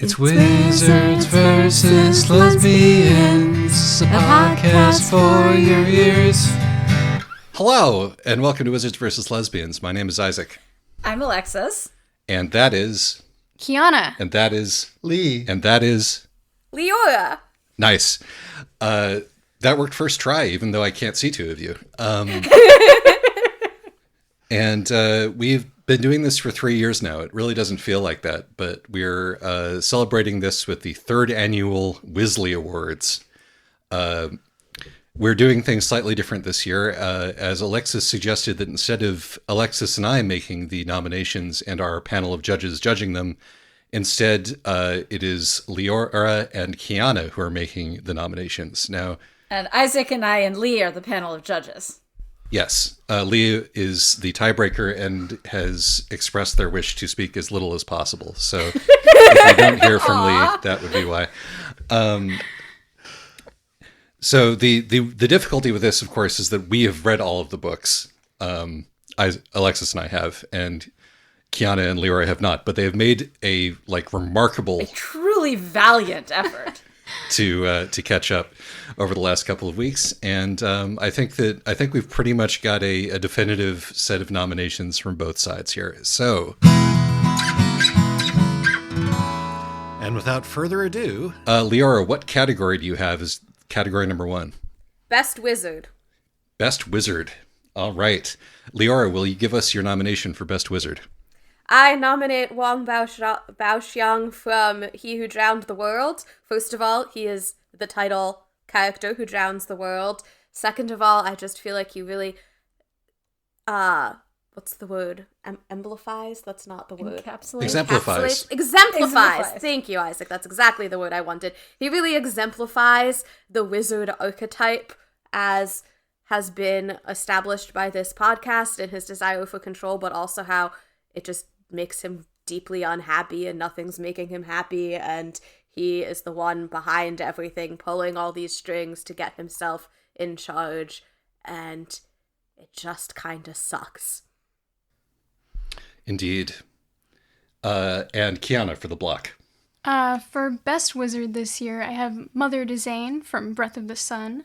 It's Wizards versus Lesbians, a podcast for your ears. Hello, and welcome to Wizards versus Lesbians. My name is Isaac. I'm Alexis. And that is... Kiana. And that is... Lee. And that is... Leora. Nice. That worked first try, even though I can't see two of you. And we've been doing this for 3 years now. It really doesn't feel like that, but we're celebrating this with the third annual Wizzly Awards. We're doing things slightly different this year, as Alexis suggested that instead of Alexis and I making the nominations and our panel of judges judging them, instead it is Leora and Kiana who are making the nominations. Now, And Isaac and I and Lee are the panel of judges. yes, Lee is the tiebreaker and has expressed their wish to speak as little as possible. So if you don't hear from Lee, that would be why. So the difficulty with this, of course, is that we have read all of the books. Alexis and I have, and Kiana and Leora have not, but they have made a remarkable, Truly valiant effort. to catch up over the last couple of weeks, and I think we've pretty much got a definitive set of nominations from both sides here. So, and without further ado, Leora, what category do you have as category number one? Best Wizard. Best Wizard. All right, Leora, will you give us your nomination for Best Wizard? I nominate Wang Baoxiang from He Who Drowned the World. First of all, he is the title character who drowns the world. Second of all, I just feel like he really, what's the word? Exemplifies? That's not the word. Exemplifies. Exemplifies. Thank you, Isaac. That's exactly the word I wanted. He really exemplifies the wizard archetype as has been established by this podcast and his desire for control, but also how it just makes him deeply unhappy and nothing's making him happy, and he is the one behind everything, pulling all these strings to get himself in charge, and it just kind of sucks. Indeed. And Kiana for the block. For Best Wizard this year, I have Mother Dezane from Breath of the Sun.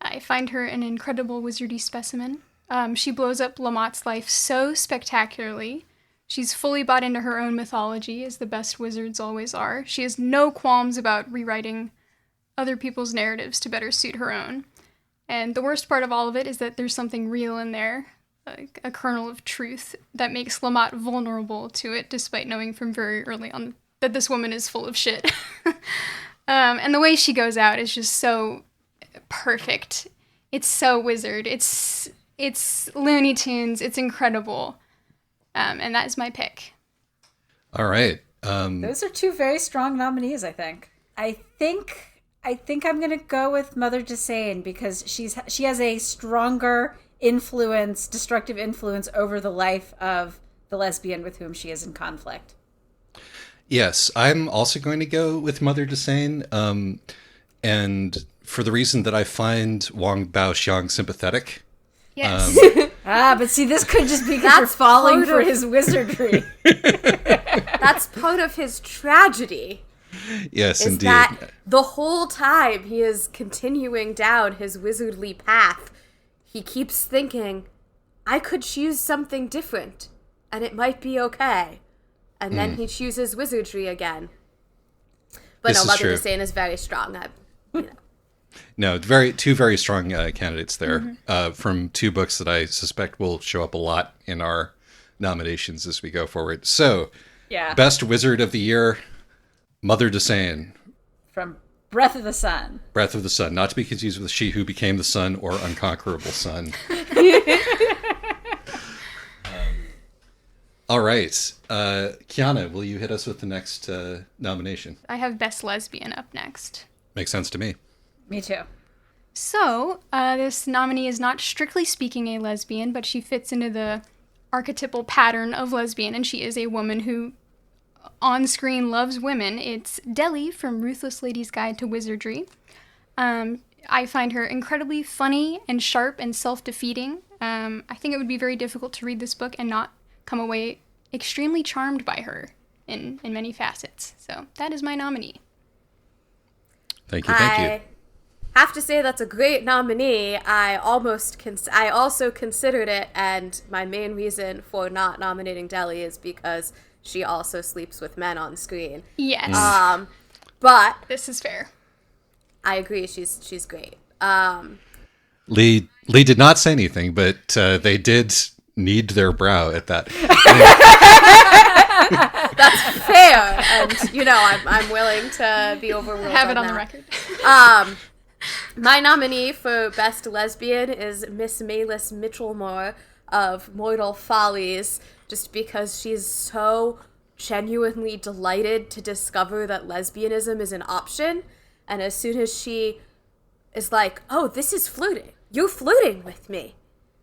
I find her an incredible wizardy specimen. She blows up Lamott's life so spectacularly. She's fully bought into her own mythology, as the best wizards always are. She has no qualms about rewriting other people's narratives to better suit her own. And the worst part of all of it is that there's something real in there, like a kernel of truth, that makes Lamott vulnerable to it, despite knowing from very early on that this woman is full of shit. And the way she goes out is just so perfect. It's so wizard. It's Looney Tunes. It's incredible. And that is my pick. All right. Those are two very strong nominees, I think. I think I'm going to go with Mother Dezane because she has a stronger influence, destructive influence over the life of the lesbian with whom she is in conflict. Yes, I'm also going to go with Mother Dezane, and for the reason that I find Wang Baoxiang sympathetic. Yes. But see, this could just be because you're falling for his wizardry. That's part of his tragedy. Yes, is indeed. That the whole time he is continuing down his wizardly path, he keeps thinking, I could choose something different, and it might be okay. And then he chooses wizardry again. But This no, is Mother true. Dezane is very strong. No, two very strong candidates there from two books that I suspect will show up a lot in our nominations as we go forward. So, Yeah. Best Wizard of the Year, Mother Dezane, From Breath of the Sun. Breath of the Sun, not to be confused with She Who Became the Sun or Unconquerable Sun. All right. Kiana, will you hit us with the next nomination? I have Best Lesbian up next. Makes sense to me. Me too. So, this nominee is not strictly speaking a lesbian, but she fits into the archetypal pattern of lesbian, and she is a woman who on screen loves women. It's Deli from Ruthless Lady's Guide to Wizardry. I find her incredibly funny and sharp and self-defeating. I think it would be very difficult to read this book and not come away extremely charmed by her. in many facets. So that is my nominee. Thank you. Thank you. I have to say that's a great nominee. I also considered it, and my main reason for not nominating Deli is because she also sleeps with men on screen. Yes. But This is fair. I agree, she's great. Lee did not say anything, but they did knead their brow at that. That's fair, and I'm willing to be overruled. Have it on on the that. record. My nominee for Best Lesbian is Miss Mayless Mitchellmore of Mortal Follies, just because she's so genuinely delighted to discover that lesbianism is an option, and as soon as she is like, oh, this is flirting. You're flirting with me.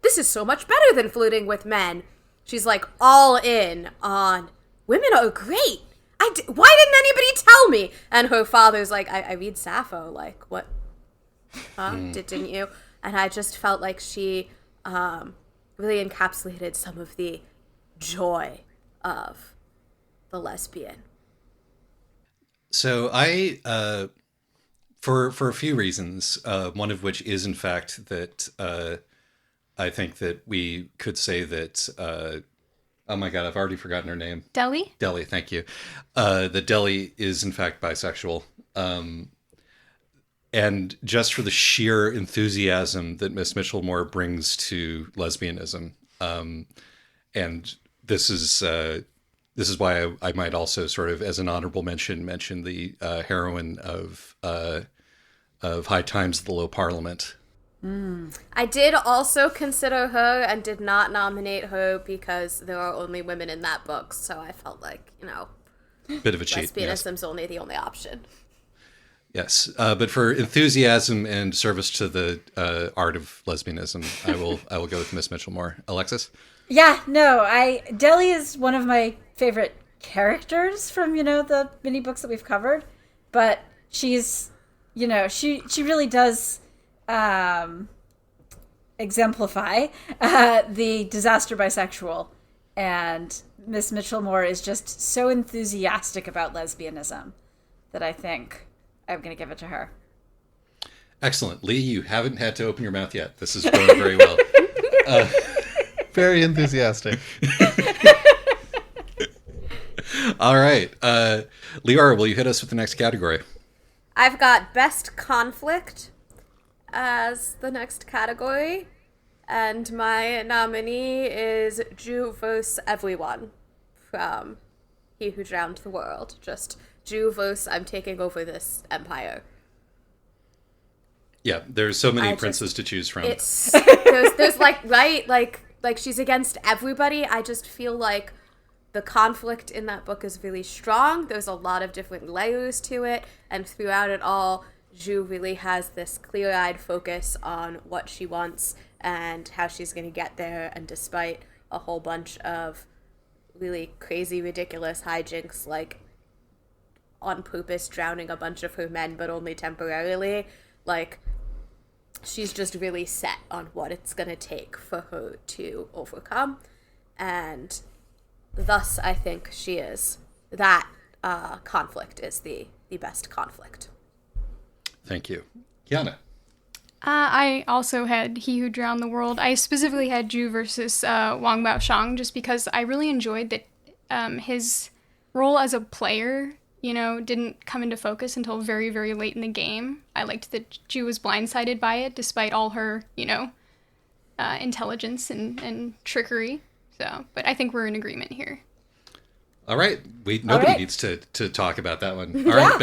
This is so much better than flirting with men. She's like all in on women are great. Why didn't anybody tell me? And her father's like, I read Sappho. Like, what? Huh? Didn't you? And I just felt like she really encapsulated some of the joy of the lesbian. So I, for a few reasons, one of which is in fact that I think that we could say that. Oh my God, I've already forgotten her name. Deli? Deli, thank you. That Deli is in fact bisexual. And just for the sheer enthusiasm that Miss Mitchellmore brings to lesbianism. And this is why I might also sort of, as an honorable mention the heroine of High Times of the Low Parliament. I did also consider her and did not nominate her because there are only women in that book, so I felt like, Bit of a cheat. lesbianism's only the only option. Yes, but for enthusiasm and service to the art of lesbianism, I will go with Miss Mitchellmore. Alexis? Yeah, no, Deli is one of my favorite characters from, the mini books that we've covered, but she's, she really does exemplify the disaster bisexual, and Miss Mitchellmore is just so enthusiastic about lesbianism that I think I'm going to give it to her. Excellent. Lee, you haven't had to open your mouth yet. This is going very well. Very enthusiastic. All right. Liara, will you hit us with the next category? I've got Best Conflict as the next category, and my nominee is Jew vs. Everyone from He Who Drowned the World. Just Jew vs. I'm taking over this empire. Yeah, there's so many princes to choose from. It's there's like she's against everybody. I just feel like the conflict in that book is really strong. There's a lot of different layers to it, and throughout it all, Ju really has this clear-eyed focus on what she wants and how she's going to get there, and despite a whole bunch of really crazy, ridiculous hijinks, like on purpose drowning a bunch of her men, but only temporarily, like, she's just really set on what it's going to take for her to overcome, and thus I think she is. That conflict is the best conflict. Thank you. Kiana? I also had He Who Drowned the World. I specifically had Ju versus Wang Baoshang just because I really enjoyed that his role as a player, didn't come into focus until very, very late in the game. I liked that Ju was blindsided by it despite all her, intelligence and trickery. So, but I think we're in agreement here. All right. Nobody needs to talk about that one. All right.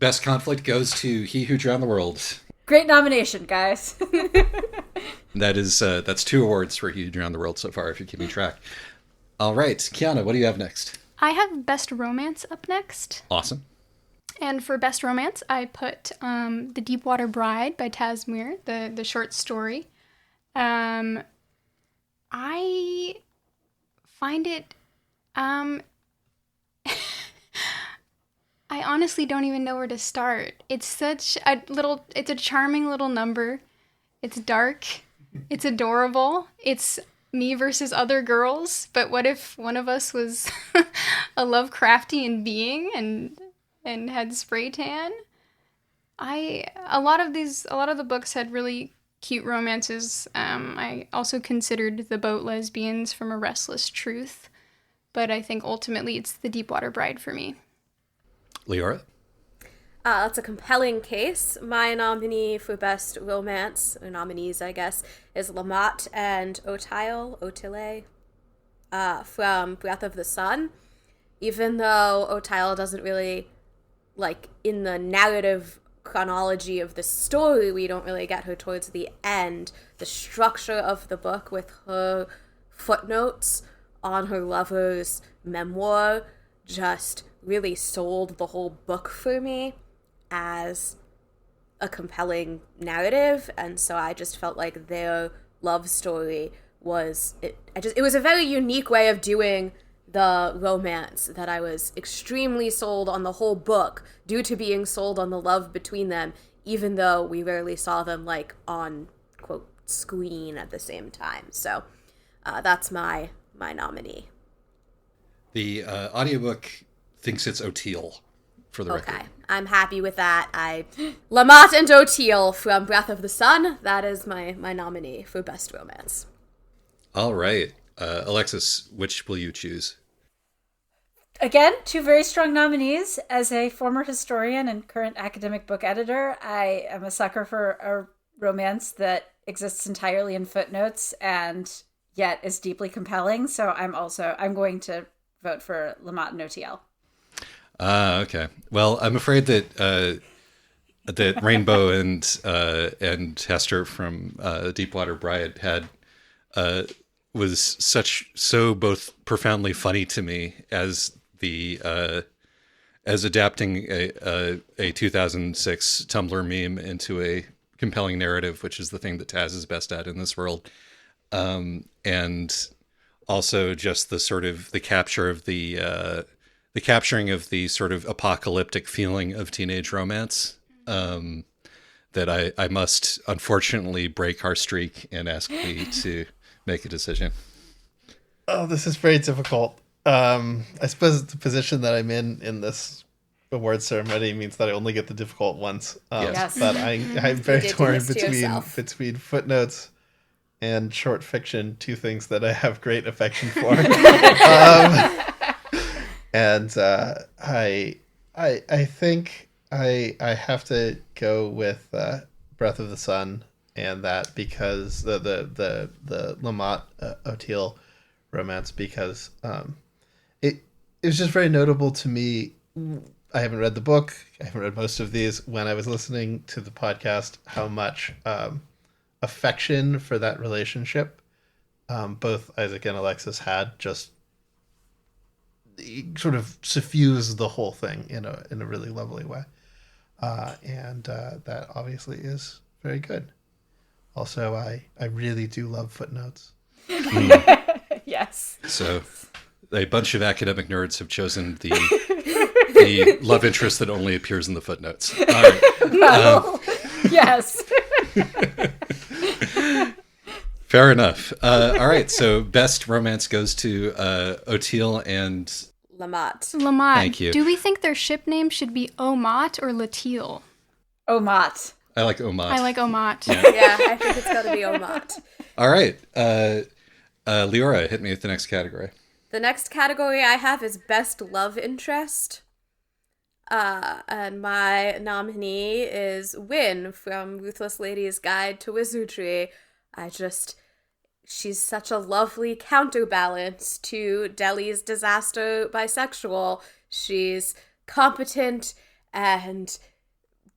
Best conflict goes to He Who Drowned the World. Great nomination, guys. That's 2 awards for He Who Drowned the World so far, if you're keeping track. All right. Kiana, what do you have next? I have Best Romance up next. Awesome. And for Best Romance, I put The Deepwater Bride by Taz Muir, the short story. I find it... I honestly don't even know where to start. It's it's a charming little number. It's dark. It's adorable. It's me versus other girls, but what if one of us was a Lovecraftian being and had spray tan? A lot of the books had really cute romances. I also considered the boat lesbians from A Restless Truth, but I think ultimately it's The Deepwater Bride for me. Leora? That's a compelling case. My nominee for best romance, or nominees, I guess, is Lamont and Otile from Breath of the Sun. Even though Otile doesn't really, like, in the narrative chronology of the story, we don't really get her towards the end. The structure of the book with her footnotes on her lover's memoir just really sold the whole book for me as a compelling narrative, and so I just felt like their love story was it was a very unique way of doing the romance that I was extremely sold on the whole book due to being sold on the love between them, even though we rarely saw them like on quote screen at the same time. So that's my nominee. The audiobook thinks it's Otile, for the record. Okay, I'm happy with that. Lamont and Otile from Breath of the Sun. That is my nominee for best romance. All right. Alexis, which will you choose? Again, two very strong nominees. As a former historian and current academic book editor, I am a sucker for a romance that exists entirely in footnotes and yet is deeply compelling. So I'm going to vote for Lamont and Otile. Okay. Well, I'm afraid that that Rainbow and Hester from Deepwater Bride was so both profoundly funny to me as adapting a 2006 Tumblr meme into a compelling narrative, which is the thing that Taz is best at in this world, and also just the sort of the capturing of the sort of apocalyptic feeling of teenage romance, that I must unfortunately break our streak and ask Lee to make a decision. Oh, this is very difficult. I suppose the position that I'm in this award ceremony means that I only get the difficult ones. Yes. But I'm very torn between footnotes and short fiction, two things that I have great affection for. And I think I have to go with Breath of the Sun, and that because the Lamont Otile romance, because it was just very notable to me. I haven't read the book. I haven't read most of these. When I was listening to the podcast, how much affection for that relationship both Isaac and Alexis had just sort of suffused the whole thing in a really lovely way, and that obviously is very good. Also, I really do love footnotes. Yes. So, a bunch of academic nerds have chosen the love interest that only appears in the footnotes. All right. No. Yes. Fair enough. All right, so best romance goes to Otile and Lamont. Thank you. Do we think their ship name should be Omot or Latil? Omot. I like Omot. I like Omot. Yeah, I think it's got to be Omot. All right. Leora, hit me with the next category. The next category I have is best love interest. And my nominee is Wynne from Ruthless Lady's Guide to Wizardry. She's such a lovely counterbalance to Deli's disaster bisexual. She's competent and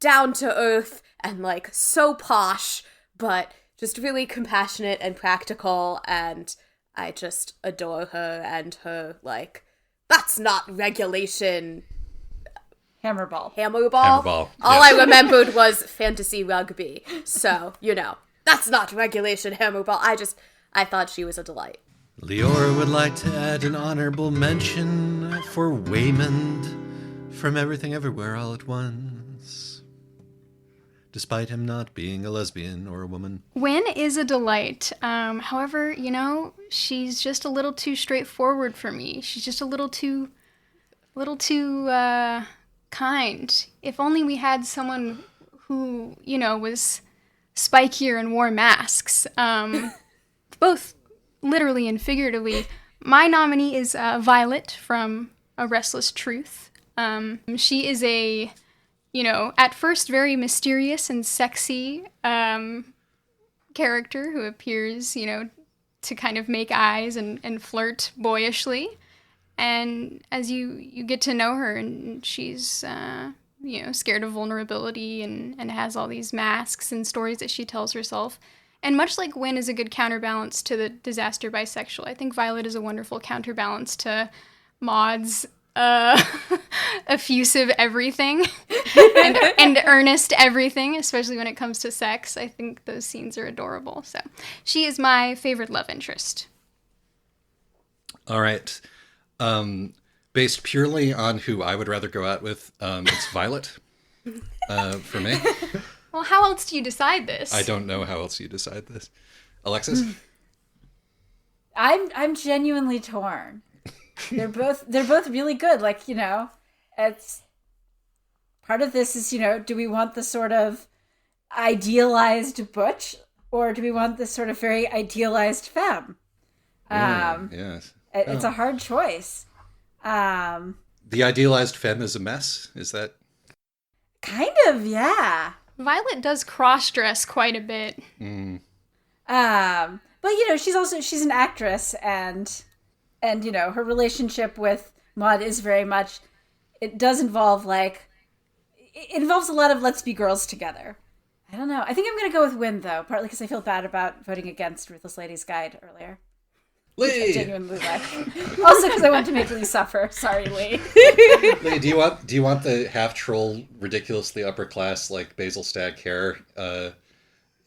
down to earth and like so posh, but just really compassionate and practical, and I just adore her and her like, that's not regulation. Hammerball. Hammerball, All yes. I remembered was fantasy rugby. So, that's not regulation Hammerball. I thought she was a delight. Leora would like to add an honorable mention for Waymond from Everything Everywhere All at Once. despite him not being a lesbian or a woman. Wynn is a delight. However, she's just a little too straightforward for me. She's just a little too kind. If only we had someone who, was spikier and wore masks, both literally and figuratively. My nominee is Violet from A Restless Truth. She is a, at first very mysterious and sexy character who appears, to kind of make eyes and flirt boyishly. And as you get to know her, and she's, scared of vulnerability and has all these masks and stories that she tells herself. And much like Wynn is a good counterbalance to the disaster bisexual, I think Violet is a wonderful counterbalance to Maud's effusive everything and earnest everything, especially when it comes to sex. I think those scenes are adorable. So she is my favorite love interest. All right. Based purely on who I would rather go out with, it's Violet for me. Well, how else do you decide this? I don't know how else you decide this. Alexis? I'm genuinely torn. They're both really good. Like, it's part of this is, do we want the sort of idealized butch, or do we want this sort of very idealized femme? Yes. It's a hard choice. The idealized femme is a mess? Is that? Kind of, yeah. Violet does cross-dress quite a bit. But she's an actress, and her relationship with Maud is very much, it does involve it involves a lot of let's be girls together. I don't know. I think I'm going to go with Wynn, though, partly because I feel bad about voting against Ruthless Lady's Guide earlier. Which I genuinely like. Also because I want to make Lee suffer. Sorry, Lee. Lee, do you want the half troll, ridiculously upper class like Basil Stagg hair?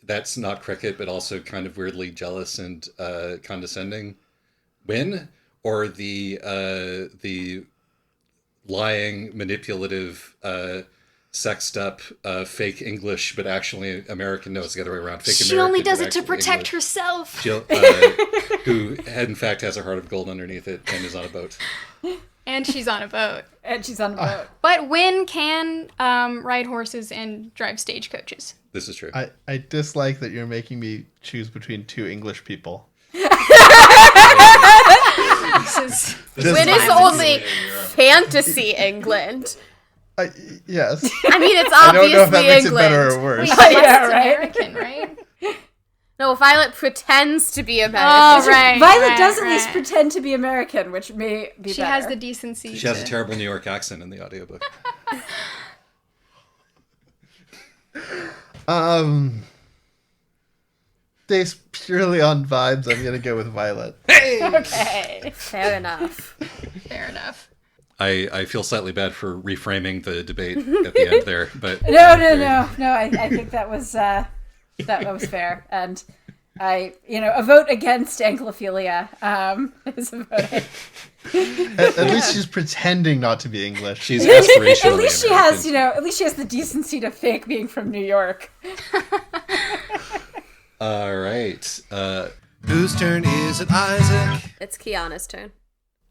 That's not cricket, but also kind of weirdly jealous and condescending. Win, or the lying, manipulative, sexed up, fake English, but actually American. No, it's the other way around. Fake she American, only does but it to actually protect English. herself. Jill, who in fact has a heart of gold underneath it and is on a boat. And she's on a boat. But Wynn can ride horses and drive stagecoaches. This is true. I dislike that you're making me choose between two English people. Wynn is only fantasy England. Yes. I mean, it's I don't obviously know if that makes England. it better or worse. Yeah, right. American, right? No, Violet pretends to be American. Oh, right. Violet does at least pretend to be American, which may be She better. has the decency. She has a terrible New York accent in the audiobook. Based purely on vibes, I'm gonna go with Violet. Hey! Okay, fair enough. Fair enough. I feel slightly bad for reframing the debate at the end there, but No. I think that was fair, and a vote against Anglophilia is a vote. At least she's pretending not to be English. she's aspirationally At least she has, American. at least she has the decency to fake being from New York. All right. Whose turn is it, Isaac? It's Kiana's turn.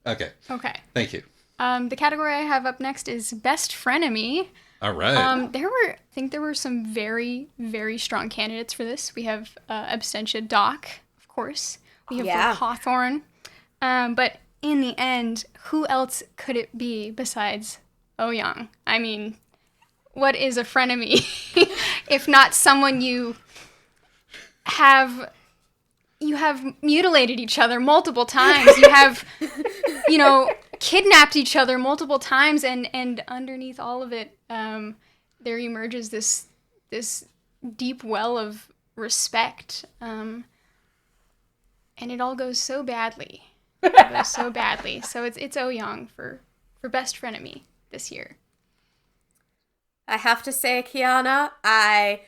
Okay. Okay. Thank you. The category I have up next is Best Frenemy. All right. I think there were some very, very strong candidates for this. We have Absentia Doc, of course. We have Hawthorne. But in the end, who else could it be besides Oh-Young? I mean, what is a frenemy if not someone you have mutilated each other multiple times. You have, kidnapped each other multiple times, and underneath all of it, there emerges this deep well of respect, and it all goes so badly. So it's Oh-Young for Best Frenemy this year. I have to say, Kiana, I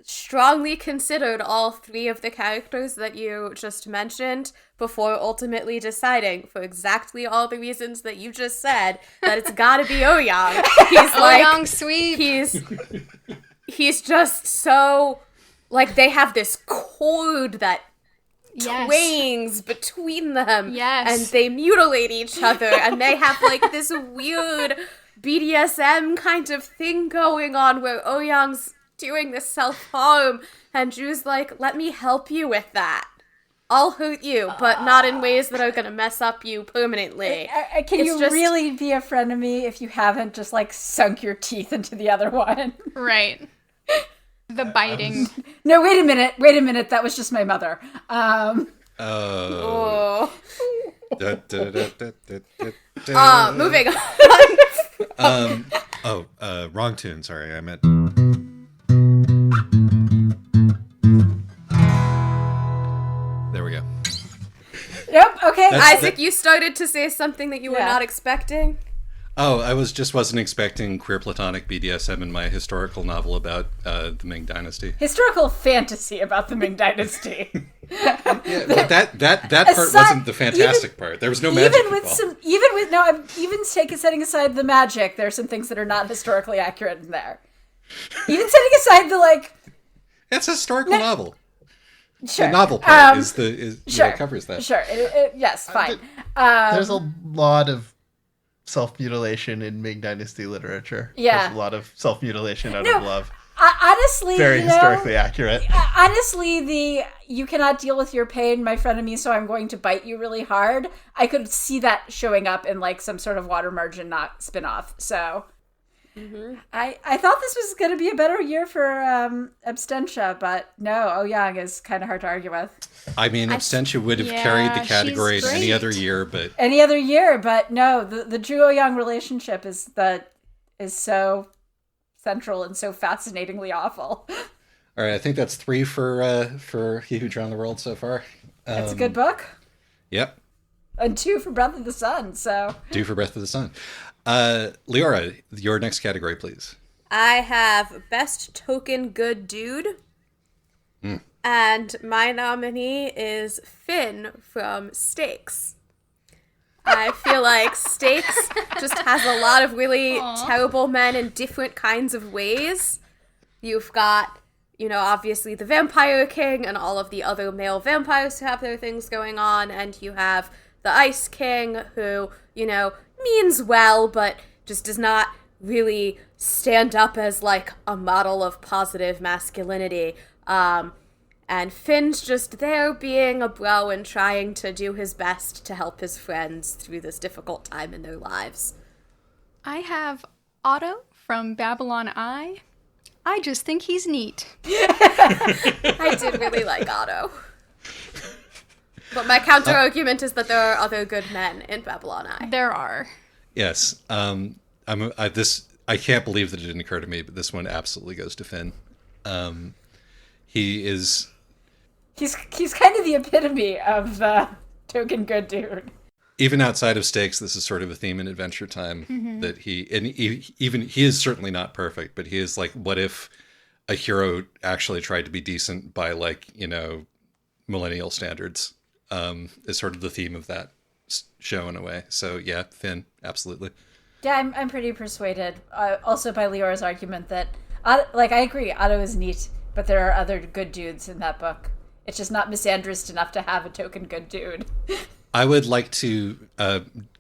strongly considered all three of the characters that you just mentioned before ultimately deciding, for exactly all the reasons that you just said, that it's gotta be Oh-Young. He's Oh-Young sweep. he's just so, like, they have this cord that twangs between them. Yes. And they mutilate each other, and they have, like, this weird BDSM kind of thing going on where Oh-young's doing this self-harm, and Drew's like, let me help you with that. I'll hurt you, but not in ways that are gonna mess up you permanently. Can you really be a friend of me if you haven't just, like, sunk your teeth into the other one? Right. The biting. No, wait a minute. That was just my mother. Moving on. Wrong tune. Sorry, I meant. There we go. Yep, okay. Isaac, you started to say something that you were not expecting. Oh, I wasn't expecting queer platonic BDSM in my historical novel about the Ming Dynasty. Historical fantasy about the Ming Dynasty. Yeah, but that part wasn't the fantastic part. There was no magic involved. Even setting aside the magic, there's some things that are not historically accurate in there. Even setting aside the, like, it's a historical novel. Sure. The novel part covers that. Sure. Yes, fine. There's a lot of self-mutilation in Ming Dynasty literature. Yeah. There's a lot of self-mutilation out of love. Honestly, very historically accurate. Honestly, you cannot deal with your pain, my friend of me, so I'm going to bite you really hard. I could see that showing up in, like, some sort of Water Margin spin-off. So I thought this was going to be a better year for Abstentia, but no, Oh-young is kind of hard to argue with. I mean, Abstentia would have carried the category in any other year, but no, the Drew Oh-young relationship is so central and so fascinatingly awful. All right, I think that's 3 for He Who Drowned the World so far. It's a good book. Yep. And 2 for Breath of the Sun, so. 2 for Breath of the Sun. Leora, your next category, please. I have Best Token Good Dude. And my nominee is Finn from Stakes. I feel like Stakes just has a lot of really terrible men in different kinds of ways. You've got, obviously the Vampire King and all of the other male vampires who have their things going on, and you have the Ice King who, means well, but just does not really stand up as, like, a model of positive masculinity. And Finn's just there being a bro and trying to do his best to help his friends through this difficult time in their lives. I have Otto from Babylon I just think he's neat. I did really like Otto. But my counter argument is that there are other good men in Babylon I. There are. Yes. I can't believe that it didn't occur to me, but this one absolutely goes to Finn. He's kind of the epitome of the token good dude. Even outside of Stakes, this is sort of a theme in Adventure Time that he is certainly not perfect, but he is like, what if a hero actually tried to be decent by, like, millennial standards? Is sort of the theme of that show in a way. So yeah, Finn, absolutely. Yeah, I'm pretty persuaded. Also by Leora's argument that, I agree, Otto is neat, but there are other good dudes in that book. It's just not misandrist enough to have a token good dude. I would like to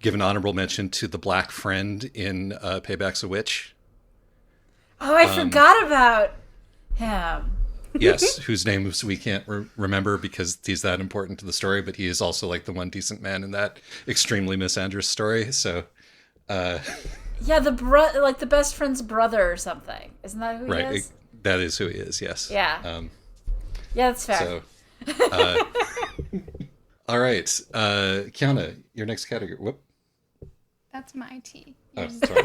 give an honorable mention to the Black Friend in Payback's a Witch. Oh, I forgot about him. Yes, whose names we can't remember because he's that important to the story, but he is also, like, the one decent man in that extremely misandrous story. So, yeah, the best friend's brother or something. Isn't that who he is? That is who he is. Yes. Yeah. Yeah, that's fair. So, all right, Kiana, your next category. Whoop. That's my tea. Oh, sorry.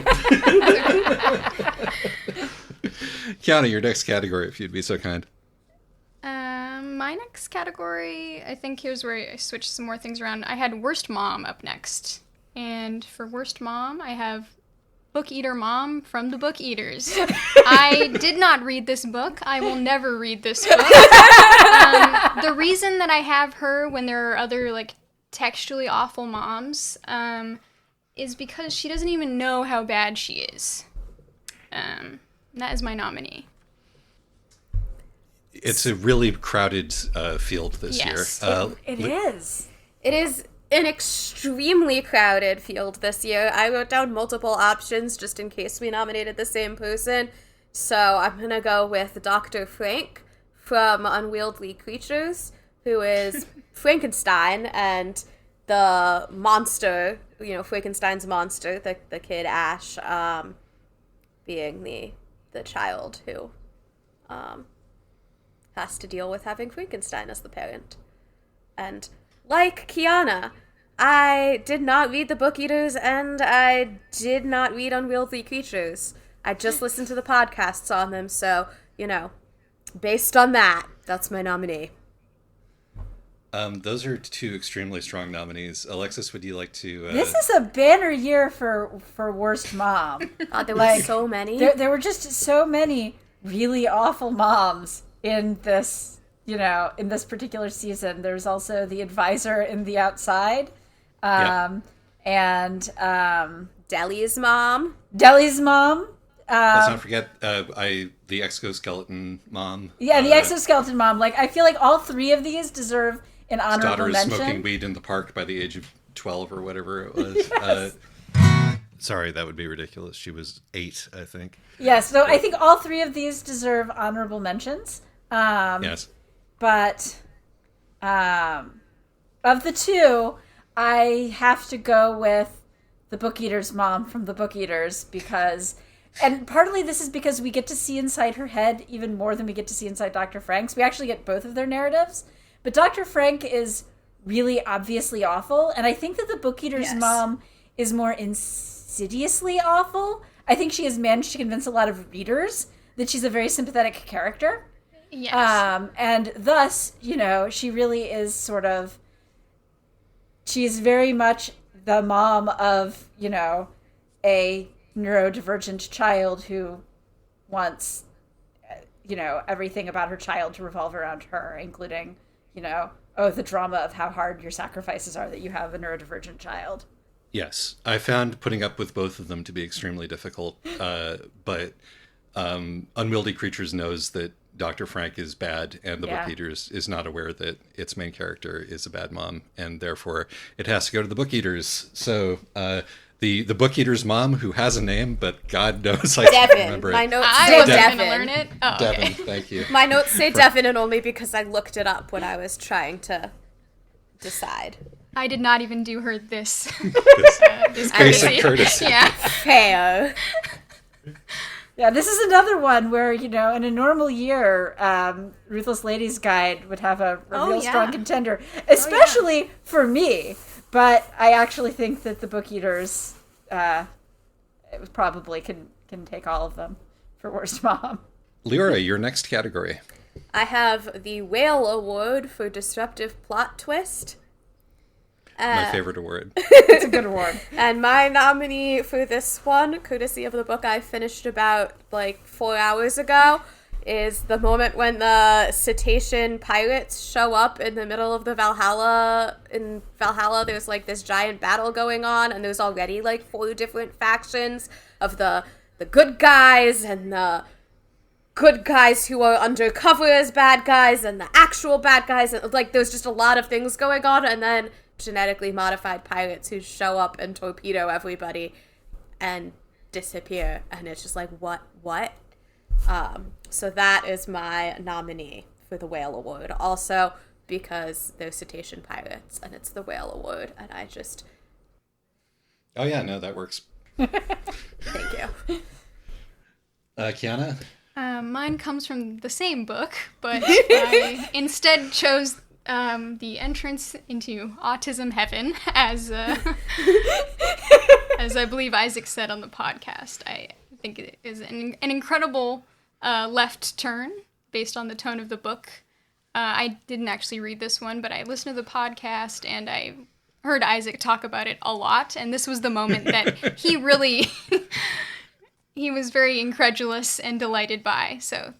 Kiana, your next category, if you'd be so kind. My next category, I think here's where I switched some more things around. I had Worst Mom up next. And for Worst Mom, I have Book Eater Mom from the Book Eaters. I did not read this book. I will never read this book. The reason that I have her when there are other, like, textually awful moms is because she doesn't even know how bad she is. That is my nominee. It's a really crowded field this Yes. year. It is. It is an extremely crowded field this year. I wrote down multiple options just in case we nominated the same person. So I'm going to go with Dr. Frank from Unwieldy Creatures, who is Frankenstein and the monster, Frankenstein's monster, the kid Ash, being the child who has to deal with having Frankenstein as the parent. And like Kiana, I did not read The Book Eaters and I did not read Unwieldy Creatures. I just listened to the podcasts on them, so, based on that, that's my nominee. Those are two extremely strong nominees. Alexis, would you like to... This is a banner year for worst mom. There were so many. There were just so many really awful moms in this, in this particular season. There's also The Advisor in The Outside. And Deli's mom. Let's not forget the exoskeleton mom. Yeah, the exoskeleton mom. I feel like all three of these deserve an honorable daughter is mention. smoking weed in the park by the age of 12 or whatever it was. Sorry, that would be ridiculous. She was 8, I think. Yes, so I think all three of these deserve honorable mentions. Yes. But of the two, I have to go with the Book Eater's mom from The Book Eaters because... And partly this is because we get to see inside her head even more than we get to see inside Dr. Frank's. We actually get both of their narratives. But Dr. Frank is really obviously awful. And I think that the Book Eater's mom is more insidiously awful. I think she has managed to convince a lot of readers that she's a very sympathetic character. Yes. And thus, she really is she's very much the mom of, a neurodivergent child who wants, everything about her child to revolve around her, including, the drama of how hard your sacrifices are that you have a neurodivergent child. Yes, I found putting up with both of them to be extremely difficult, but Unwieldy Creatures knows that Dr. Frank is bad, and the Book Eaters is not aware that its main character is a bad mom, and therefore it has to go to the Book Eaters. So the Book Eater's mom, who has a name, but God knows I can't remember it. My notes I say wasn't Devin. going to learn it. Oh, okay. Devin, thank you. My notes say Devin, and only because I looked it up when I was trying to decide. I did not even do her this. This basic courtesy. Yeah. Fair. Yeah, this is another one where, in a normal year, Ruthless Ladies Guide would have a real strong contender, especially for me. But I actually think that the Book Eaters probably can take all of them for worst mom. Lyra, your next category. I have the Whale Award for Disruptive Plot Twist. My favorite award. It's a good award. And my nominee for this one, courtesy of the book I finished about 4 hours ago, is the moment when the cetacean pirates show up in the middle of the Valhalla. In Valhalla, there's this giant battle going on, and there's already 4 different factions of the good guys and the good guys who are undercover as bad guys and the actual bad guys. And there's just a lot of things going on, and then genetically modified pirates who show up and torpedo everybody and disappear, and it's just what so that is my nominee for the Whale Award, also because they're cetacean pirates and it's the Whale Award, and I just Oh yeah, no, that works. thank you. Kiana? Mine comes from the same book, but I instead chose the entrance into autism heaven, as I believe Isaac said on the podcast. I think it is an incredible left turn based on the tone of the book. I didn't actually read this one, but I listened to the podcast and I heard Isaac talk about it a lot, and this was the moment that he really he was very incredulous and delighted by, so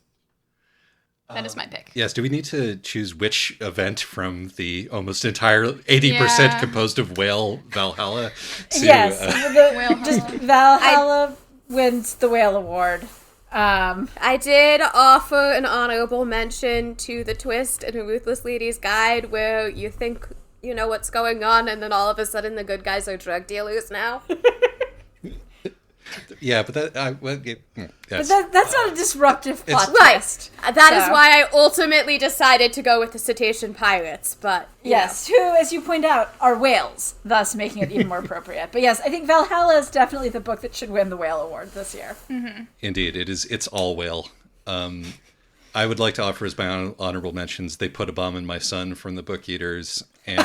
that is my pick. Yes, do we need to choose which event from the almost entire 80% composed of Whale Valhalla? Yes, Whale just Valhalla wins the Whale Award. I did offer an honorable mention to the twist in A Ruthless Lady's Guide where you think you know what's going on and then all of a sudden the good guys are drug dealers now. Yeah, but that yes. But that's not a disruptive plot Right. twist. That is So- why I ultimately decided to go with the cetacean pirates, but Yes, who, as you point out, are whales, thus making it even more appropriate. But yes, I think Valhalla is definitely the book that should win the Whale Award this year. Indeed, it's all whale. I would like to offer as my honorable mentions. They Put a Bomb in My Son from the Book Eaters, and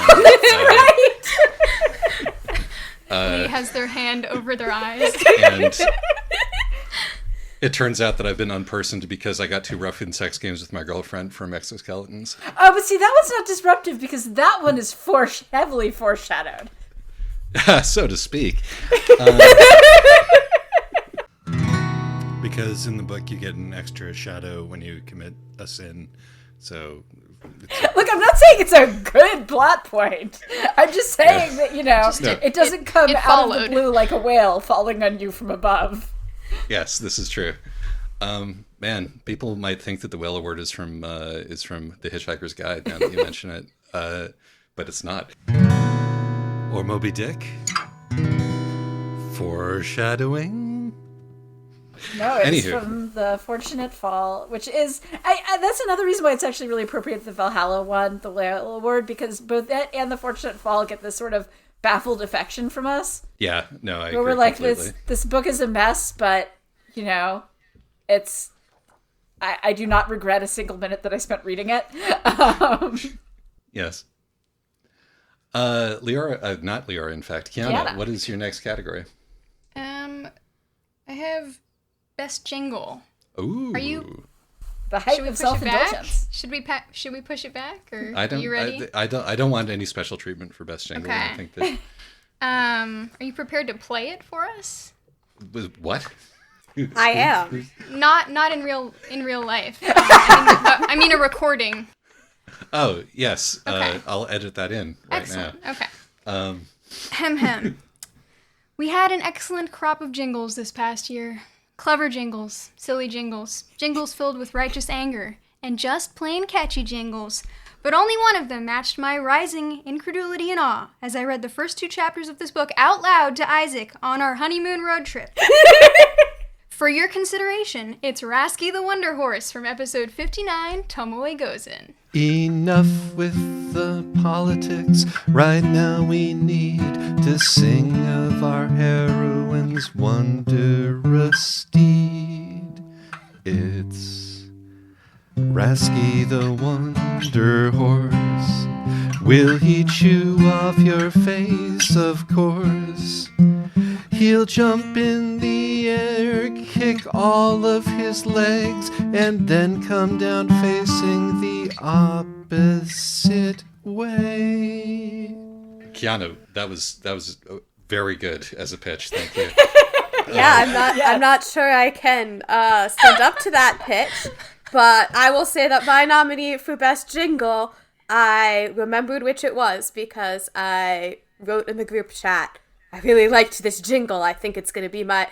He has their hand over their eyes. and it turns out that I've been unpersoned because I got too rough in sex games with my girlfriend from Exoskeletons. Oh, but see, that one's not disruptive because that one is heavily foreshadowed. So to speak. Because in the book you get an extra shadow when you commit a sin. So Look, I'm not saying it's a good plot point. I'm just saying that, it doesn't come it out of followed. the blue like a whale falling on you from above. yes, this is true. Man, people might think that the Whale Award is from The Hitchhiker's Guide now that you mention it, but it's not. Or Moby Dick. Foreshadowing. No, it's Anywho. from The Fortunate Fall, which is... I that's another reason why it's actually really appropriate the Valhalla one, the Whale Award, because both that and The Fortunate Fall get this sort of baffled affection from us. Yeah, no, I Where agree we're like, completely. this book is a mess, but, it's... I do not regret a single minute that I spent reading it. Yes. Leora, not Leora, in fact. Kiana, Kiana. what is your next category? I have Best Jingle. Ooh. Are you- The height Should we of push it back? self-indulgence. Should we push it back? Or I don't. are you ready? I don't want any special treatment for Best Jingle. I Okay. think that. Are you prepared to play it for us? What? I am. Not in real life. I mean a recording. Oh yes. Okay. I'll edit that in right Excellent. now. Okay. Um, Hem. We had an excellent crop of jingles this past year. Clever jingles, silly jingles, jingles filled with righteous anger, and just plain catchy jingles. But only one of them matched my rising incredulity and awe as I read the first 2 chapters of this book out loud to Isaac on our honeymoon road trip. For your consideration, it's Rasky the Wonder Horse from episode 59, Tomoe Goes In. Enough with the politics. Right now we need to sing of our heroine's wondrous steed. It's Rasky the Wonder Horse. Will he chew off your face? Of course. He'll jump in the air, kick all of his legs, and then come down facing the opposite way. Keanu, that was very good as a pitch. Thank you. Yeah, I'm not sure I can stand up to that pitch, but I will say that my nominee for Best Jingle, I remembered which it was because I wrote in the group chat, I really liked this jingle. I think it's going to be my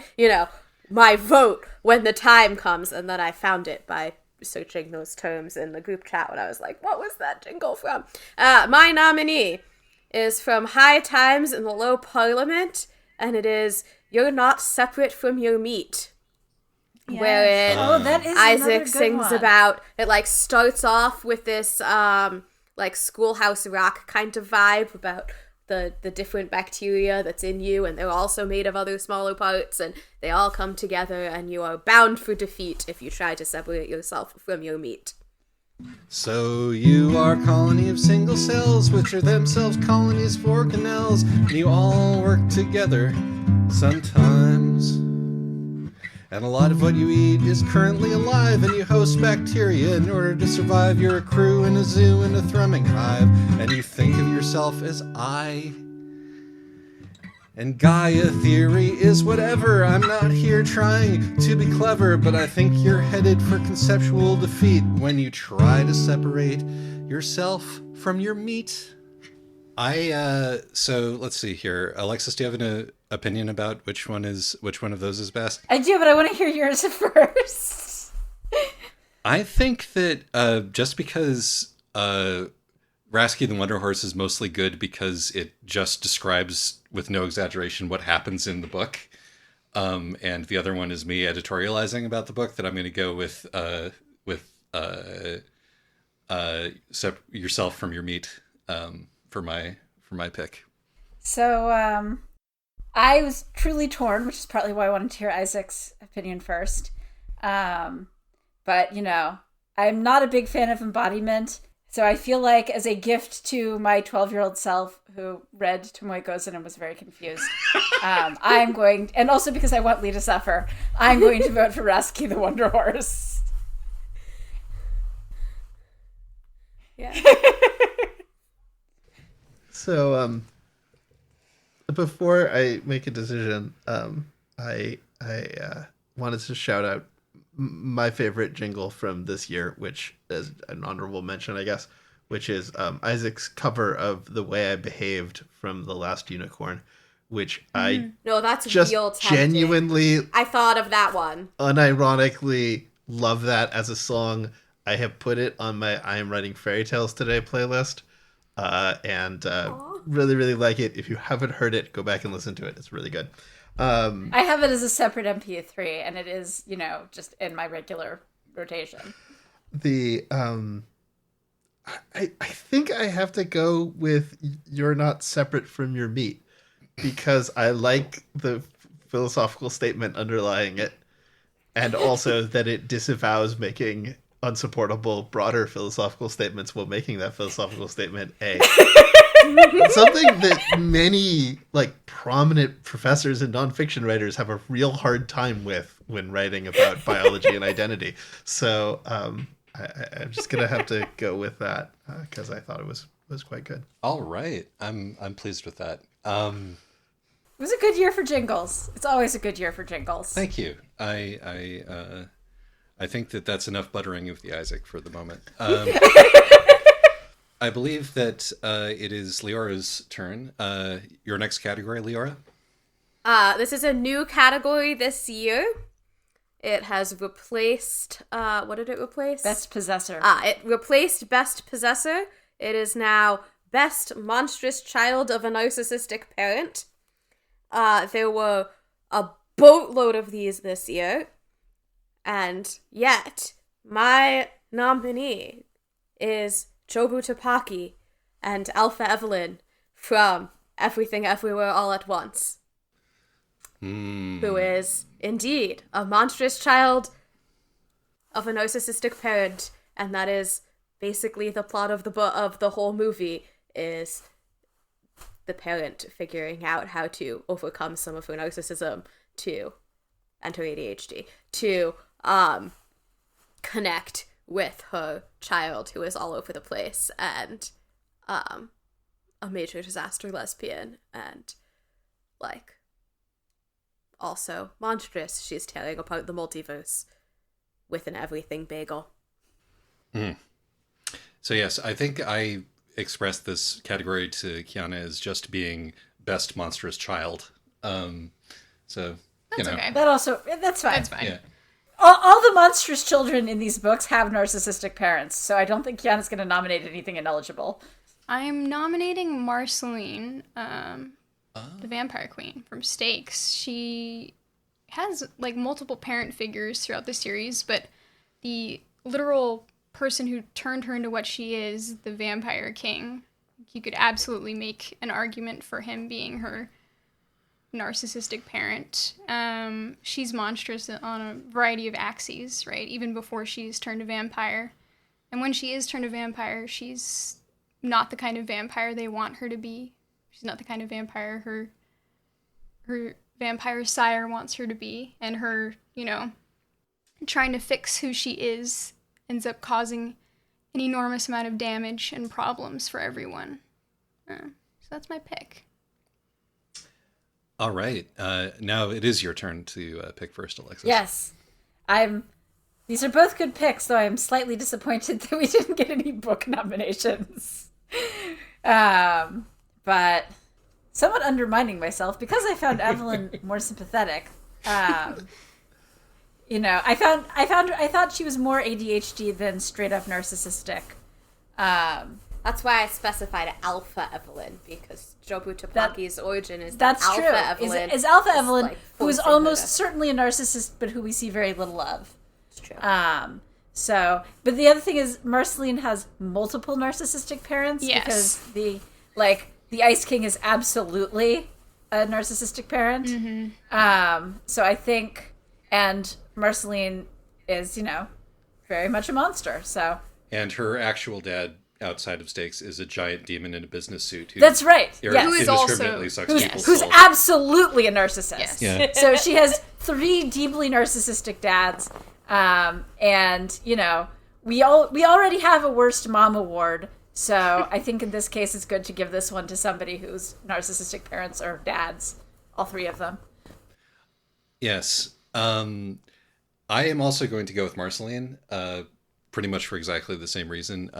vote when the time comes. And then I found it by searching those terms in the group chat when I was like, what was that jingle from? My nominee is from High Times in the Low Parliament, and it is You're Not Separate from Your Meat. Yes. Wherein that is another Isaac good sings one. about, it starts off with this Schoolhouse Rock kind of vibe about the different bacteria that's in you, and they're also made of other smaller parts, and they all come together, and you are bound for defeat if you try to separate yourself from your meat. So you are a colony of single cells, which are themselves colonies for canals, and you all work together sometimes. And a lot of what you eat is currently alive, and you host bacteria in order to survive. You're a crew in a zoo in a thrumming hive, and you think of yourself as I. And Gaia theory is whatever. I'm not here trying to be clever, but I think you're headed for conceptual defeat when you try to separate yourself from your meat. So let's see here. Alexis, do you have opinion about which one of those is best? I do, but I want to hear yours first. I think that just because Rasky the Wonder Horse is mostly good because it just describes, with no exaggeration, what happens in the book, and the other one is me editorializing about the book, that I'm going to go with Yourself from Your Meat for my pick. So I was truly torn, which is partly why I wanted to hear Isaac's opinion first. But, I'm not a big fan of embodiment. So I feel like as a gift to my 12-year-old self who read Tomoe Gozen and was very confused, I'm going, and also because I want Lee to suffer, I'm going to vote for Rasky the Wonder Horse. Yeah. So, before I make a decision, I wanted to shout out my favorite jingle from this year, which is an honorable mention, I guess, which is Isaac's cover of The Way I Behaved from The Last Unicorn, which I No, that's just real tempting. genuinely, I thought of that one. unironically love that as a song. I have put it on my I Am Writing Fairy Tales Today playlist, and really, really like it. If you haven't heard it, go back and listen to it. It's really good. I have it as a separate MP3, and it is, just in my regular rotation. I think I have to go with You're Not Separate from Your Meat, because I like the philosophical statement underlying it, and also that it disavows making unsupportable broader philosophical statements while making that philosophical statement something that many prominent professors and nonfiction writers have a real hard time with when writing about biology and identity. So I'm just gonna have to go with that because I thought it was quite good. All right, I'm pleased with that. It was a good year for jingles. It's always a good year for jingles. Thank you. I think that's enough buttering of the Isaac for the moment. I believe that it is Leora's turn. Your next category, Leora? This is a new category this year. It has replaced, what did it replace? Best Possessor. It replaced Best Possessor. It is now Best Monstrous Child of a Narcissistic Parent. There were a boatload of these this year. And yet, my nominee is Chobu Tapaki and Alpha Evelyn from Everything Everywhere All at Once. Who is indeed a monstrous child of a narcissistic parent, and that is basically the plot of the whole movie, is the parent figuring out how to overcome some of her narcissism and her ADHD to connect with her child who is all over the place and a major disaster lesbian and also monstrous. She's tearing apart the multiverse with an everything bagel. So yes, I think I expressed this category to Kiana as just being best monstrous child. So That's okay. That's fine. That's fine. yeah. All the monstrous children in these books have narcissistic parents, so I don't think Kiana's going to nominate anything ineligible. I'm nominating Marceline, the Vampire Queen from Stakes. She has multiple parent figures throughout the series, but the literal person who turned her into what she is, the Vampire King, you could absolutely make an argument for him being her narcissistic parent. She's monstrous on a variety of axes, right? Even before she's turned a vampire. And when she is turned a vampire, she's not the kind of vampire they want her to be. She's not the kind of vampire her vampire sire wants her to be. And her, trying to fix who she is ends up causing an enormous amount of damage and problems for everyone. So that's my pick. All right. Now it is your turn to pick first, Alexis. Yes. These are both good picks, though I'm slightly disappointed that we didn't get any book nominations. But somewhat undermining myself because I found Evelyn more sympathetic. You know, I thought she was more ADHD than straight up narcissistic. That's why I specified Alpha Evelyn, because Jobu Tapaki's origin is that's Alpha true. Evelyn. Is Alpha Evelyn, like, who is forcing almost her to- certainly a narcissist, but who we see very little of. It's true. So, but the other thing is, Marceline has multiple narcissistic parents because the Ice King is absolutely a narcissistic parent. Mm-hmm. So I think, and Marceline is, you know, very much a monster. So And her actual dad, outside of stakes, is a giant demon in a business suit. Who that's right. Yes. Who is also- indiscriminately sucks Yes. people's Who's souls. absolutely a narcissist. Yes. Yeah. So she has 3 deeply narcissistic dads, and you know we already have a worst mom award. So I think in this case it's good to give this one to somebody whose narcissistic parents are dads, all 3 of them. Yes. I am also going to go with Marceline, pretty much for exactly the same reason.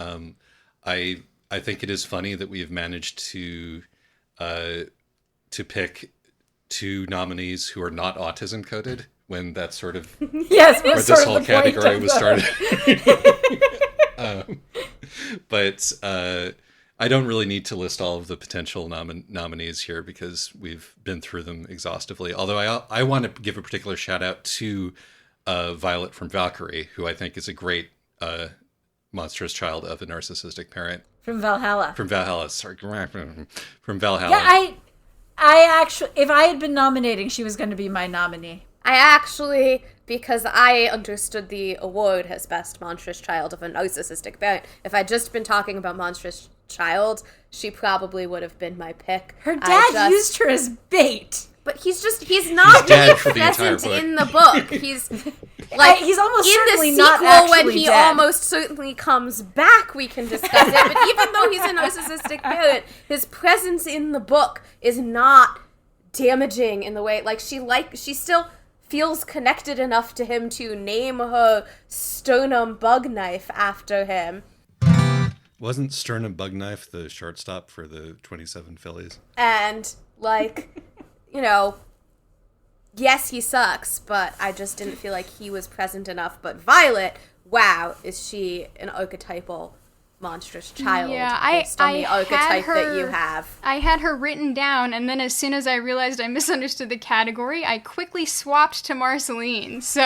I think it is funny that we have managed to pick 2 nominees who are not autism coded when that sort of Yes, where this whole category was started. But I don't really need to list all of the potential nominees here because we've been through them exhaustively. Although I want to give a particular shout out to Violet from Valkyrie, who I think is a great monstrous child of a narcissistic parent. From Valhalla. From Valhalla, sorry. From Valhalla. Yeah, I actually, if I had been nominating, she was going to be my nominee. I actually, because I understood the award as best monstrous child of a narcissistic parent, if I'd just been talking about monstrous child, she probably would have been my pick. Her dad used her as bait. But he's not dead really for the entire present book. in the book. He's like He's almost in certainly the not sequel when actually he dead. almost certainly comes back. We can discuss it. But even though he's a narcissistic parent, his presence in the book is not damaging in the way she still feels connected enough to him to name her sternum bug knife after him. Wasn't Sternum Bugknife the shortstop for the 27 Phillies? And, like, you know, yes, he sucks, but I just didn't feel like he was present enough. But Violet, wow, is she an archetypal monstrous child based on the archetype that you have. I had her written down, and then as soon as I realized I misunderstood the category, I quickly swapped to Marceline, so...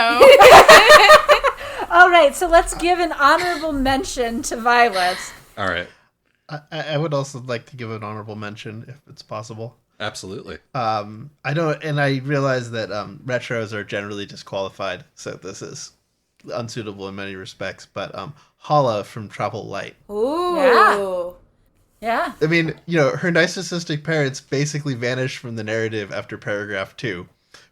All right, so let's give an honorable mention to Violet. All right. I would also like to give an honorable mention if it's possible. Absolutely. I realize that retros are generally disqualified, so this is unsuitable in many respects, but Hala from Travel Light. Ooh. Yeah. I mean, you know, her narcissistic parents basically vanish from the narrative after paragraph 2,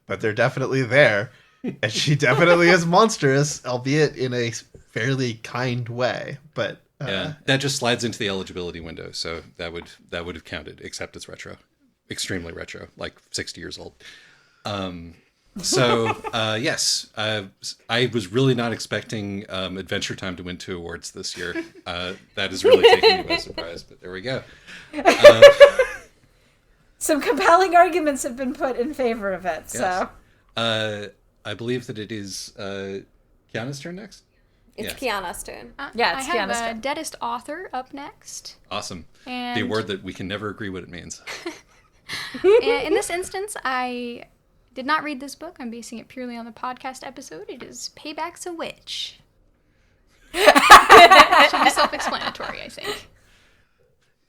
but they're definitely there, and she definitely is monstrous, albeit in a fairly kind way, but... Yeah, that just slides into the eligibility window, so that would have counted, except it's retro. Extremely retro, like 60 years old. Yes, I was really not expecting Adventure Time to win 2 awards this year. That is really taking me by surprise, but there we go. Some compelling arguments have been put in favor of it, so... Yes. I believe that it is Kiana's turn next? It's Kiana's turn. Yeah, it's I have Kiana's a turn. Deadest Author up next. Awesome. And The award that we can never agree what it means. in this instance, I did not read this book. I'm basing it purely on the podcast episode. It is Payback's a Witch. Should be self-explanatory, I think.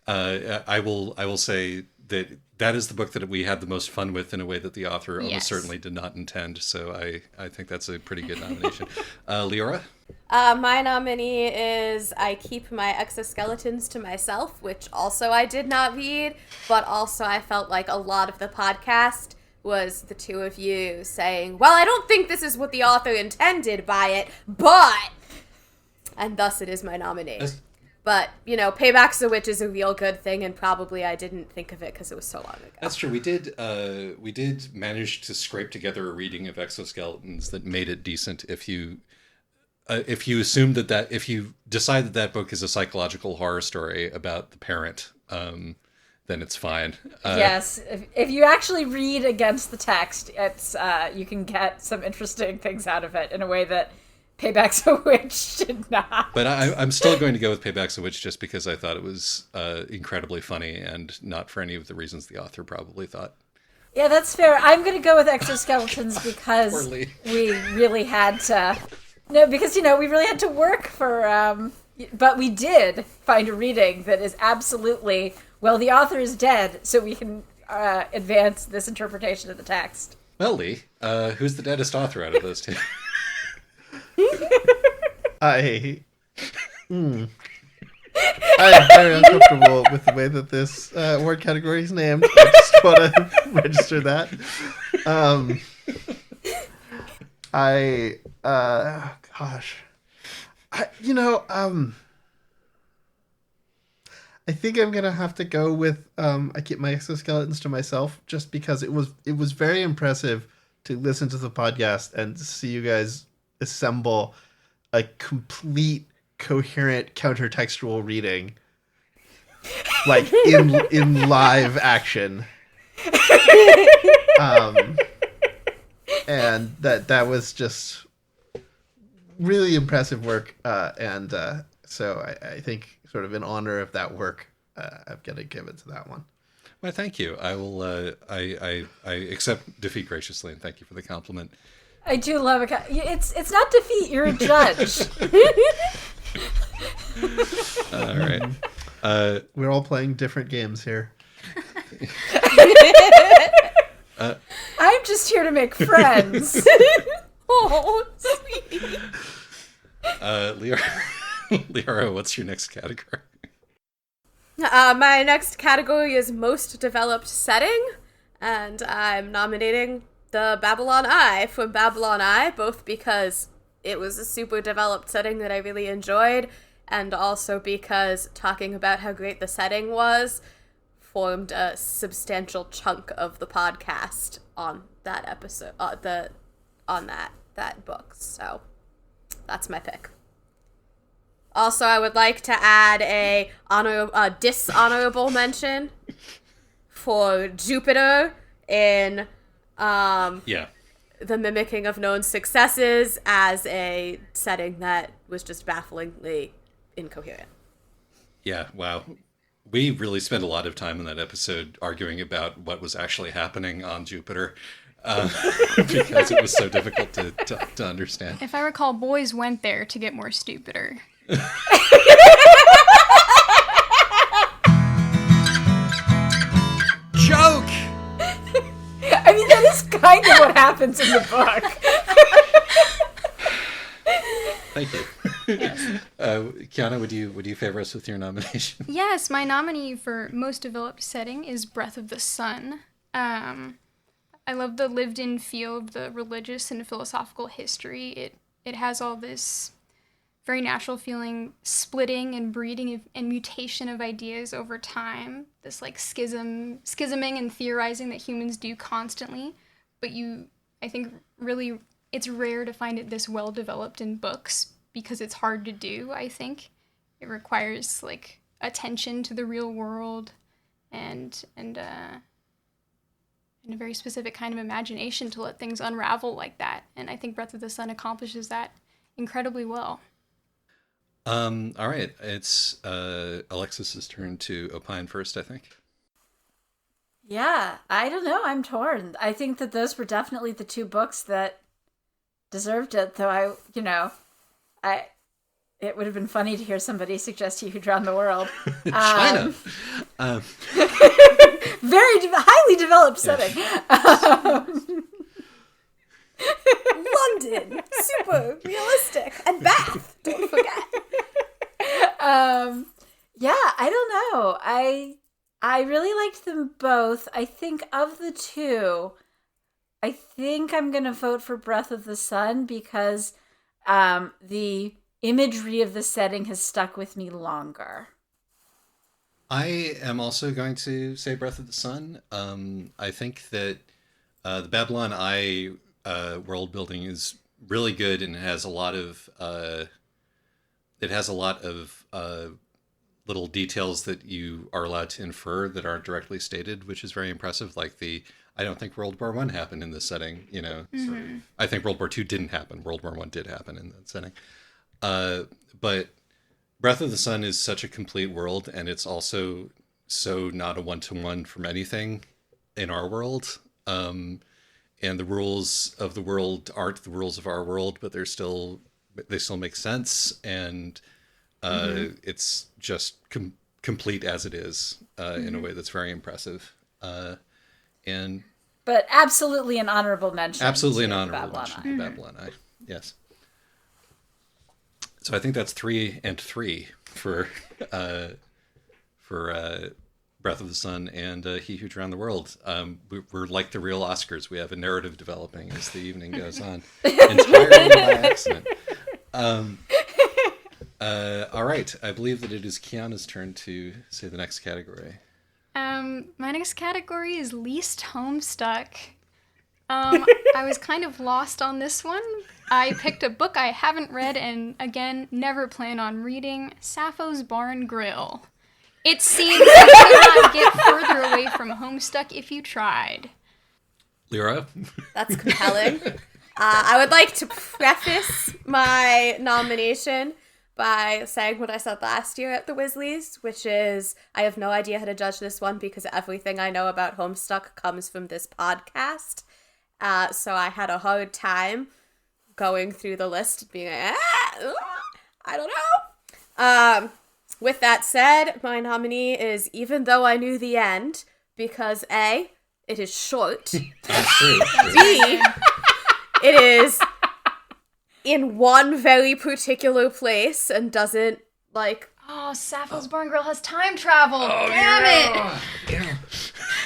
I will say that is the book that we had the most fun with in a way that the author almost Yes. certainly did not intend. So I think that's a pretty good nomination. Leora? My nominee is I Keep My Exoskeletons to Myself, which also I did not read, but also I felt like a lot of the podcast was the two of you saying, well, I don't think this is what the author intended by it, but... And thus it is my nominee. But, you know, Payback's a Witch is a real good thing, and probably I didn't think of it because it was so long ago. That's true. We did manage to scrape together a reading of Exoskeletons that made it decent. If you assume if you decide that book is a psychological horror story about the parent, then it's fine. Yes, if you actually read against the text, it's you can get some interesting things out of it in a way that Payback's a Witch did not. But I'm still going to go with Payback's a Witch just because I thought it was incredibly funny and not for any of the reasons the author probably thought. Yeah, that's fair. I'm going to go with Exoskeletons because Poorly. we really had to... No, because, we really had to work for... but we did find a reading that is absolutely... Well, the author is dead, so we can advance this interpretation of the text. Well, Lee, who's the deadest author out of those two? I am very uncomfortable with the way that this word category is named. I just want to register that. I think I'm gonna have to go with I keep my exoskeletons to myself just because it was very impressive to listen to the podcast and see you guys assemble a complete coherent countertextual reading like in live action. And that was just really impressive work, and so I think sort of in honor of that work, I'm gonna give it to that one. Well, thank you. I will. I accept defeat graciously, and thank you for the compliment. I do love it. It's not defeat. You're a judge. All right. We're all playing different games here. I'm just here to make friends. Oh, sweet. Leora, what's your next category? My next category is most developed setting, and I'm nominating the Babylon Eye from Babylon Eye, both because it was a super developed setting that I really enjoyed, and also because talking about how great the setting was formed a substantial chunk of the podcast on that episode, on that book. So that's my pick. Also, I would like to add a dishonorable mention for Jupiter in the mimicking of known successes as a setting that was just bafflingly incoherent. Yeah, wow. We really spent a lot of time in that episode arguing about what was actually happening on Jupiter because it was so difficult to understand. If I recall, boys went there to get more stupider. Joke! I mean, that is kind of what happens in the book. Thank you. Yes. Kiana, would you favor us with your nomination? Yes, my nominee for most developed setting is Breath of the Sun. I love the lived-in feel of the religious and philosophical history. It has all this very natural feeling, splitting and breeding and mutation of ideas over time. This like schisming and theorizing that humans do constantly. But I think really it's rare to find it this well developed in books because it's hard to do, I think. It requires like attention to the real world and a very specific kind of imagination to let things unravel like that. And I think Breath of the Sun accomplishes that incredibly well. All right. It's Alexis's turn to opine first, I think. Yeah, I don't know. I'm torn. I think that those were definitely the two books that deserved it, though it would have been funny to hear somebody suggest He Who Drowned the World. China. Very highly developed setting. London, super realistic, and Bath. Don't forget. Yeah, I don't know. I really liked them both. I think of the two, I think I'm gonna vote for Breath of the Sun because the imagery of the setting has stuck with me longer. I am also going to say Breath of the Sun. I think that the Babylon Eye world building is really good, and it has a lot of little details that you are allowed to infer that aren't directly stated, which is very impressive. Like I don't think World War I happened in this setting, sort of. I think World War II didn't happen. World War I did happen in that setting. But Breath of the Sun is such a complete world, and it's also so not a one-to-one from anything in our world. And the rules of the world aren't the rules of our world, but they still make sense, and it's just complete as it is in a way that's very impressive. But absolutely an honorable mention. Absolutely an to honorable mention to Babylon Eye. Yes. So I think that's 3 and 3 for Breath of the Sun and He Who Drowned the World. We're like the real Oscars. We have a narrative developing as the evening goes on, entirely by accident. All right. I believe that it is Kiana's turn to say the next category. My next category is least homestuck. I was kind of lost on this one. I picked a book I haven't read and, again, never plan on reading, Sappho's Bar and Grill. It seems you could not get further away from homestuck if you tried. Lyra? That's compelling. I would like to preface my nomination by saying what I said last year at the Wizzlies, which is I have no idea how to judge this one because everything I know about Homestuck comes from this podcast. So I had a hard time going through the list being like, I don't know. With that said, my nominee is Even Though I Knew the End, because A, it is short. True. B, it is in one very particular place and doesn't, like... Oh, Sappho's Bar and Grill has time travel. Damn it!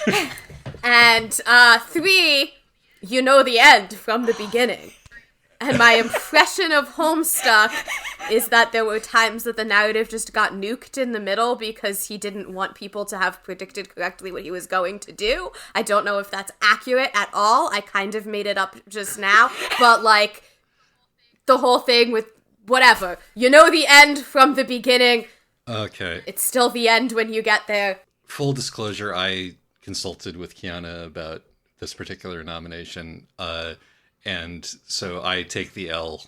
Yeah. And 3, you know the end from the beginning. And my impression of Homestuck is that there were times that the narrative just got nuked in the middle because he didn't want people to have predicted correctly what he was going to do. I don't know if that's accurate at all. I kind of made it up just now. But, like, the whole thing with whatever. You know the end from the beginning. Okay. It's still the end when you get there. Full disclosure, I consulted with Kiana about this particular nomination, and so I take the L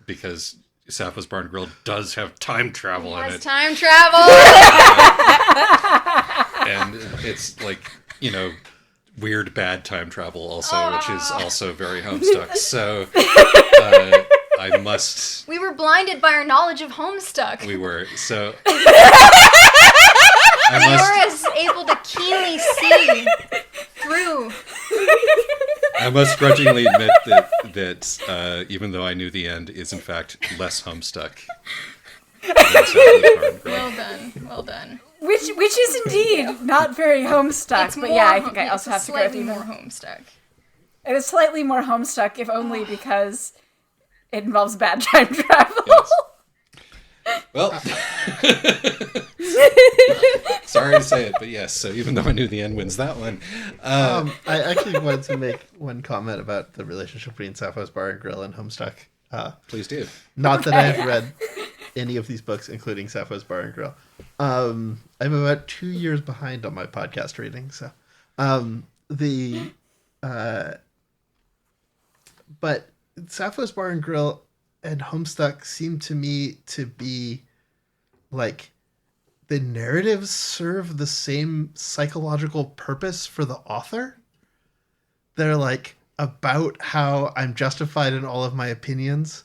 because Sappho's Bar and Grill does have time travel in it. Time travel! And it's like, weird bad time travel also, which is also very Homestuck. So I must... We were blinded by our knowledge of Homestuck. We were, so... Laura is able to keenly see through. I must grudgingly admit that even though I knew the end, is in fact less Homestuck. Well done. Which is indeed not very Homestuck, but yeah, I think I also have to go with slightly more Homestuck. It is slightly more Homestuck, if only because it involves bad time travel. Yes. Well, sorry to say it, but yes. So even though I knew the end wins that one. I actually wanted to make one comment about the relationship between Sappho's Bar and Grill and Homestuck. Please do. Not that I've read any of these books, including Sappho's Bar and Grill. I'm about 2 years behind on my podcast reading, so but Sappho's Bar and Grill and Homestuck seem to me to be like the narratives serve the same psychological purpose for the author. They're like about how I'm justified in all of my opinions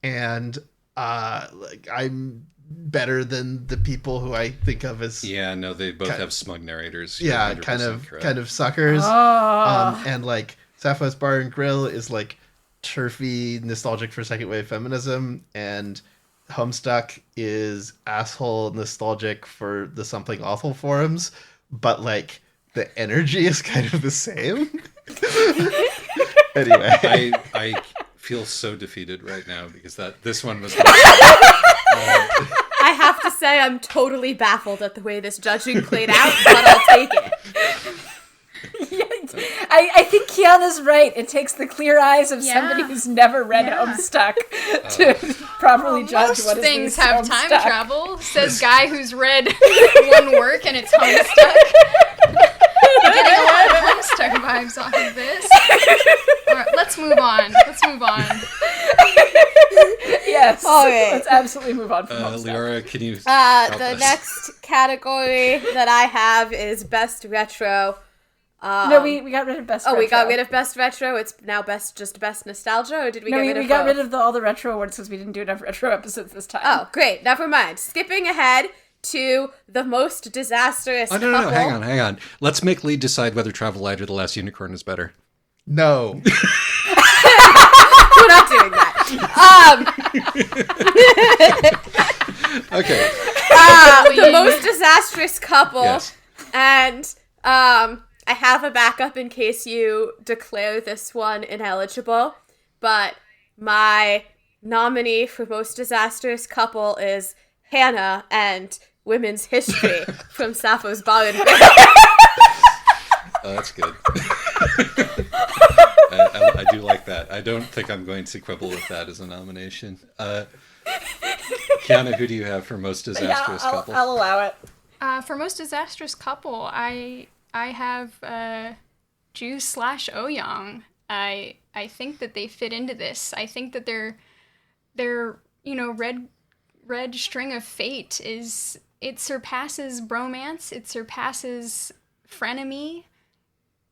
and like I'm better than the people who I think of as they both have smug narrators. Yeah, 100% kind of suckers. And like Sappho's Bar and Grill is like turfy, nostalgic for second wave feminism, and Homestuck is asshole nostalgic for the Something Awful forums, but like the energy is kind of the same. Anyway, I feel so defeated right now because this one was. I have to say I'm totally baffled at the way this judging played out, but I'll take it. I think Kiana's right. It takes the clear eyes of somebody who's never read Homestuck to properly judge Most what is things really have time Homestuck. travel, says guy who's read one work and it's Homestuck. Getting a lot of Homestuck vibes off of this. Alright, let's move on. Yes. Okay. Let's absolutely move on from Homestuck. Leora, can you The help us? next category that I have is Best Retro. No, we got rid of Best Retro. We got rid of Best Retro. It's now Best Nostalgia, or did we get rid of we got both? rid of all the retro awards because we didn't do enough retro episodes this time. Oh, great. Never mind. Skipping ahead to the most disastrous Oh, no, couple. hang on. Let's make Lee decide whether Travelite or The Last Unicorn is better. No. We're not doing that. Okay. The most disastrous couple. Yes. And I have a backup in case you declare this one ineligible. But my nominee for most disastrous couple is Hannah and Women's History from Sappho's Ball and Grave. Oh, that's good. I do like that. I don't think I'm going to quibble with that as a nomination. Kiana, who do you have for most disastrous couple? I'll allow it. For most disastrous couple, I have Ju/Ouyang. I think that they fit into this. I think that their red string of fate it surpasses bromance. It surpasses frenemy.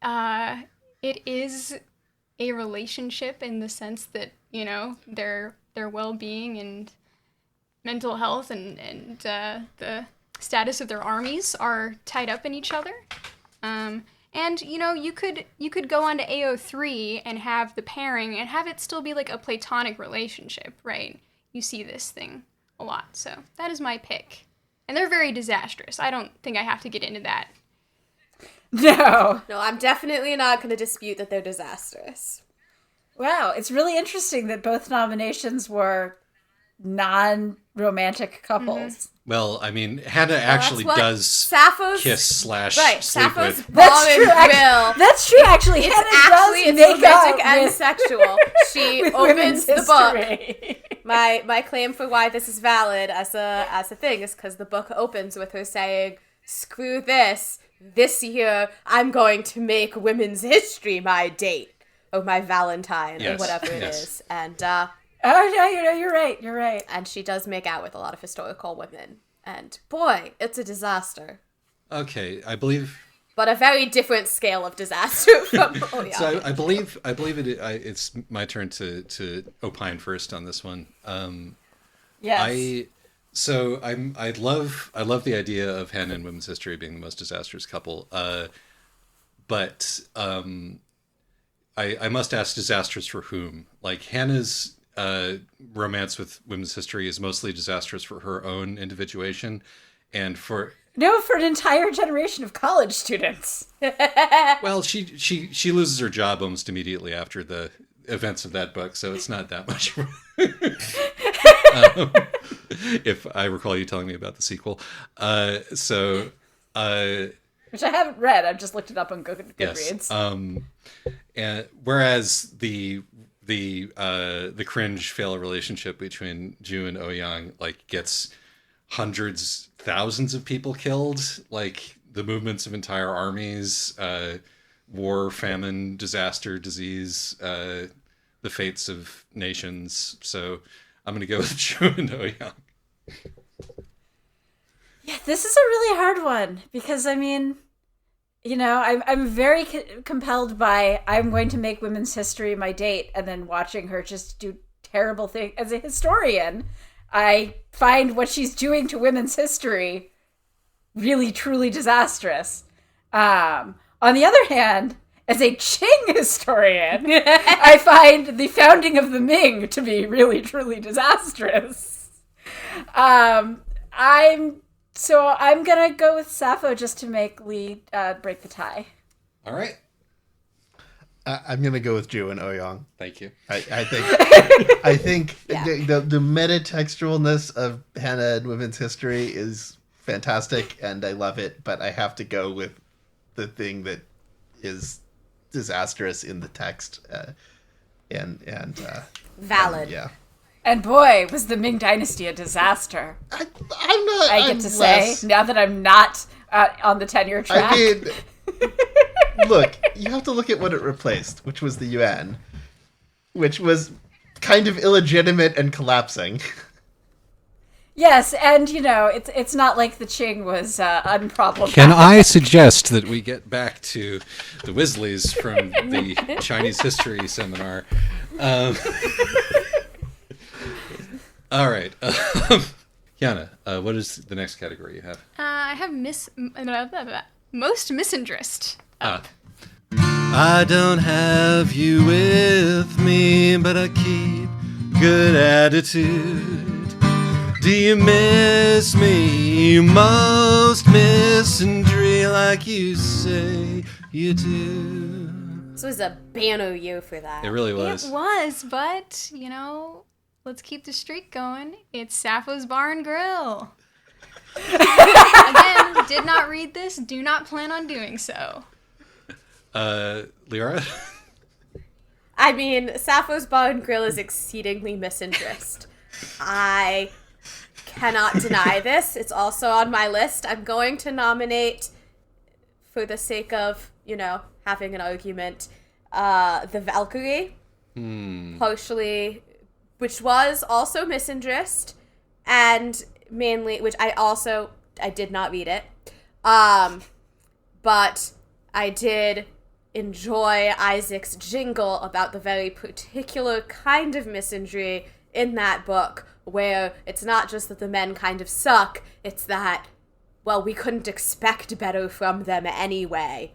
It is a relationship in the sense that their well-being and mental health and the status of their armies are tied up in each other. And you could go on to AO3 and have the pairing and have it still be like a platonic relationship, right? You see this thing a lot. So that is my pick. And they're very disastrous. I don't think I have to get into that. No. No, I'm definitely not going to dispute that they're disastrous. Wow, it's really interesting that both nominations were non-romantic couples. Well, I mean, Hannah actually what does Sappho's kiss / right. sleep Sappho's with. ball That's and true. grill. That's true. Actually, It's Hannah actually does it's make romantic out and with sexual. She with opens women's the book. history. My claim for why this is valid as a thing is because the book opens with her saying, "Screw this. This year, I'm going to make women's history my date or my Valentine or Yes, whatever it yes. is." And Oh no, you're right. You're right. and she does make out with a lot of historical women. And boy, it's a disaster. Okay, I believe. But a very different scale of disaster from Ouyang. So I believe it's my turn to opine first on this one. Yes. I love the idea of Hannah and Women's History being the most disastrous couple. But I must ask, disastrous for whom? Like Hannah's romance with Women's History is mostly disastrous for her own individuation, and for an entire generation of college students. well, she loses her job almost immediately after the events of that book, so it's not that much. If I recall you telling me about the sequel, Which I haven't read. I've just looked it up on Goodreads. yes. And whereas the cringe fail relationship between Ju and Ouyang like gets hundreds, thousands of people killed, like the movements of entire armies, war, famine, disaster, disease, the fates of nations. So I'm going to go with Ju and Ouyang. Yeah, this is a really hard one because I mean, I'm very compelled by I'm going to make women's history my date, and then watching her just do terrible things. As a historian, I find what she's doing to women's history really, truly disastrous. On the other hand, as a Qing historian, I find the founding of the Ming to be really, truly disastrous. I'm gonna go with Sappho just to make Lee break the tie. All right. I'm gonna go with Ju and Ouyang. Thank you. I think the metatextualness of Hannah and Women's History is fantastic, and I love it. But I have to go with the thing that is disastrous in the text, and Valid. yeah. And boy, was the Ming Dynasty a disaster. I'm not. I get to say, now that I'm not on the tenure track. I mean, look, you have to look at what it replaced, which was the UN, which was kind of illegitimate and collapsing. Yes, and it's not like the Qing was unproblematic. Can I suggest that we get back to the Wizzleys from the Chinese history seminar? All right. Yana, what is the next category you have? I have most misinterest. I don't have you with me, but I keep good attitude. Do you miss me most misandry like you say you do? This was a banner year for that. It really was. It was, but, let's keep the streak going. It's Sappho's Bar and Grill. Again, did not read this, do not plan on doing so. Leora? I mean, Sappho's Bar and Grill is exceedingly misinterest. I cannot deny this. It's also on my list. I'm going to nominate, for the sake of, having an argument, the Valkyrie. Partially, which was also misinterest, and mainly, which I did not read it. But I did enjoy Isaac's jingle about the very particular kind of misandry in that book, where it's not just that the men kind of suck, it's that, well, we couldn't expect better from them anyway.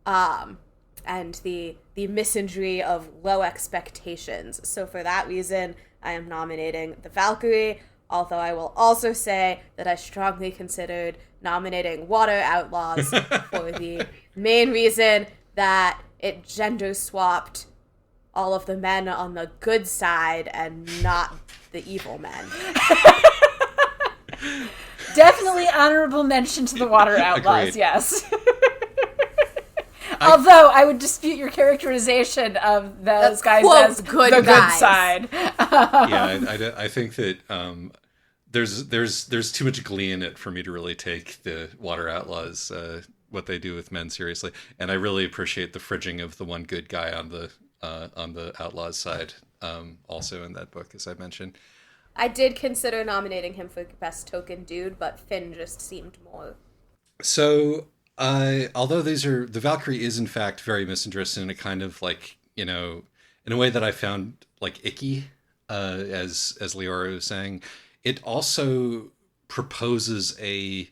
And the misandry of low expectations. So for that reason, I am nominating the Valkyrie, although I will also say that I strongly considered nominating Water Outlaws for the main reason that it gender swapped all of the men on the good side and not the evil men. Definitely honorable mention to the Water Outlaws, Agreed. yes. Although I would dispute your characterization of those guys quote, as good the good guys. side. Yeah, I think that there's too much glee in it for me to really take the Water Outlaws, what they do with men, seriously. And I really appreciate the fridging of the one good guy on the Outlaws side, also in that book, as I mentioned. I did consider nominating him for Best Token Dude, but Finn just seemed more. So, although the Valkyrie is in fact very misinterested in a kind of like, in a way that I found like icky, as Leora was saying, it also proposes a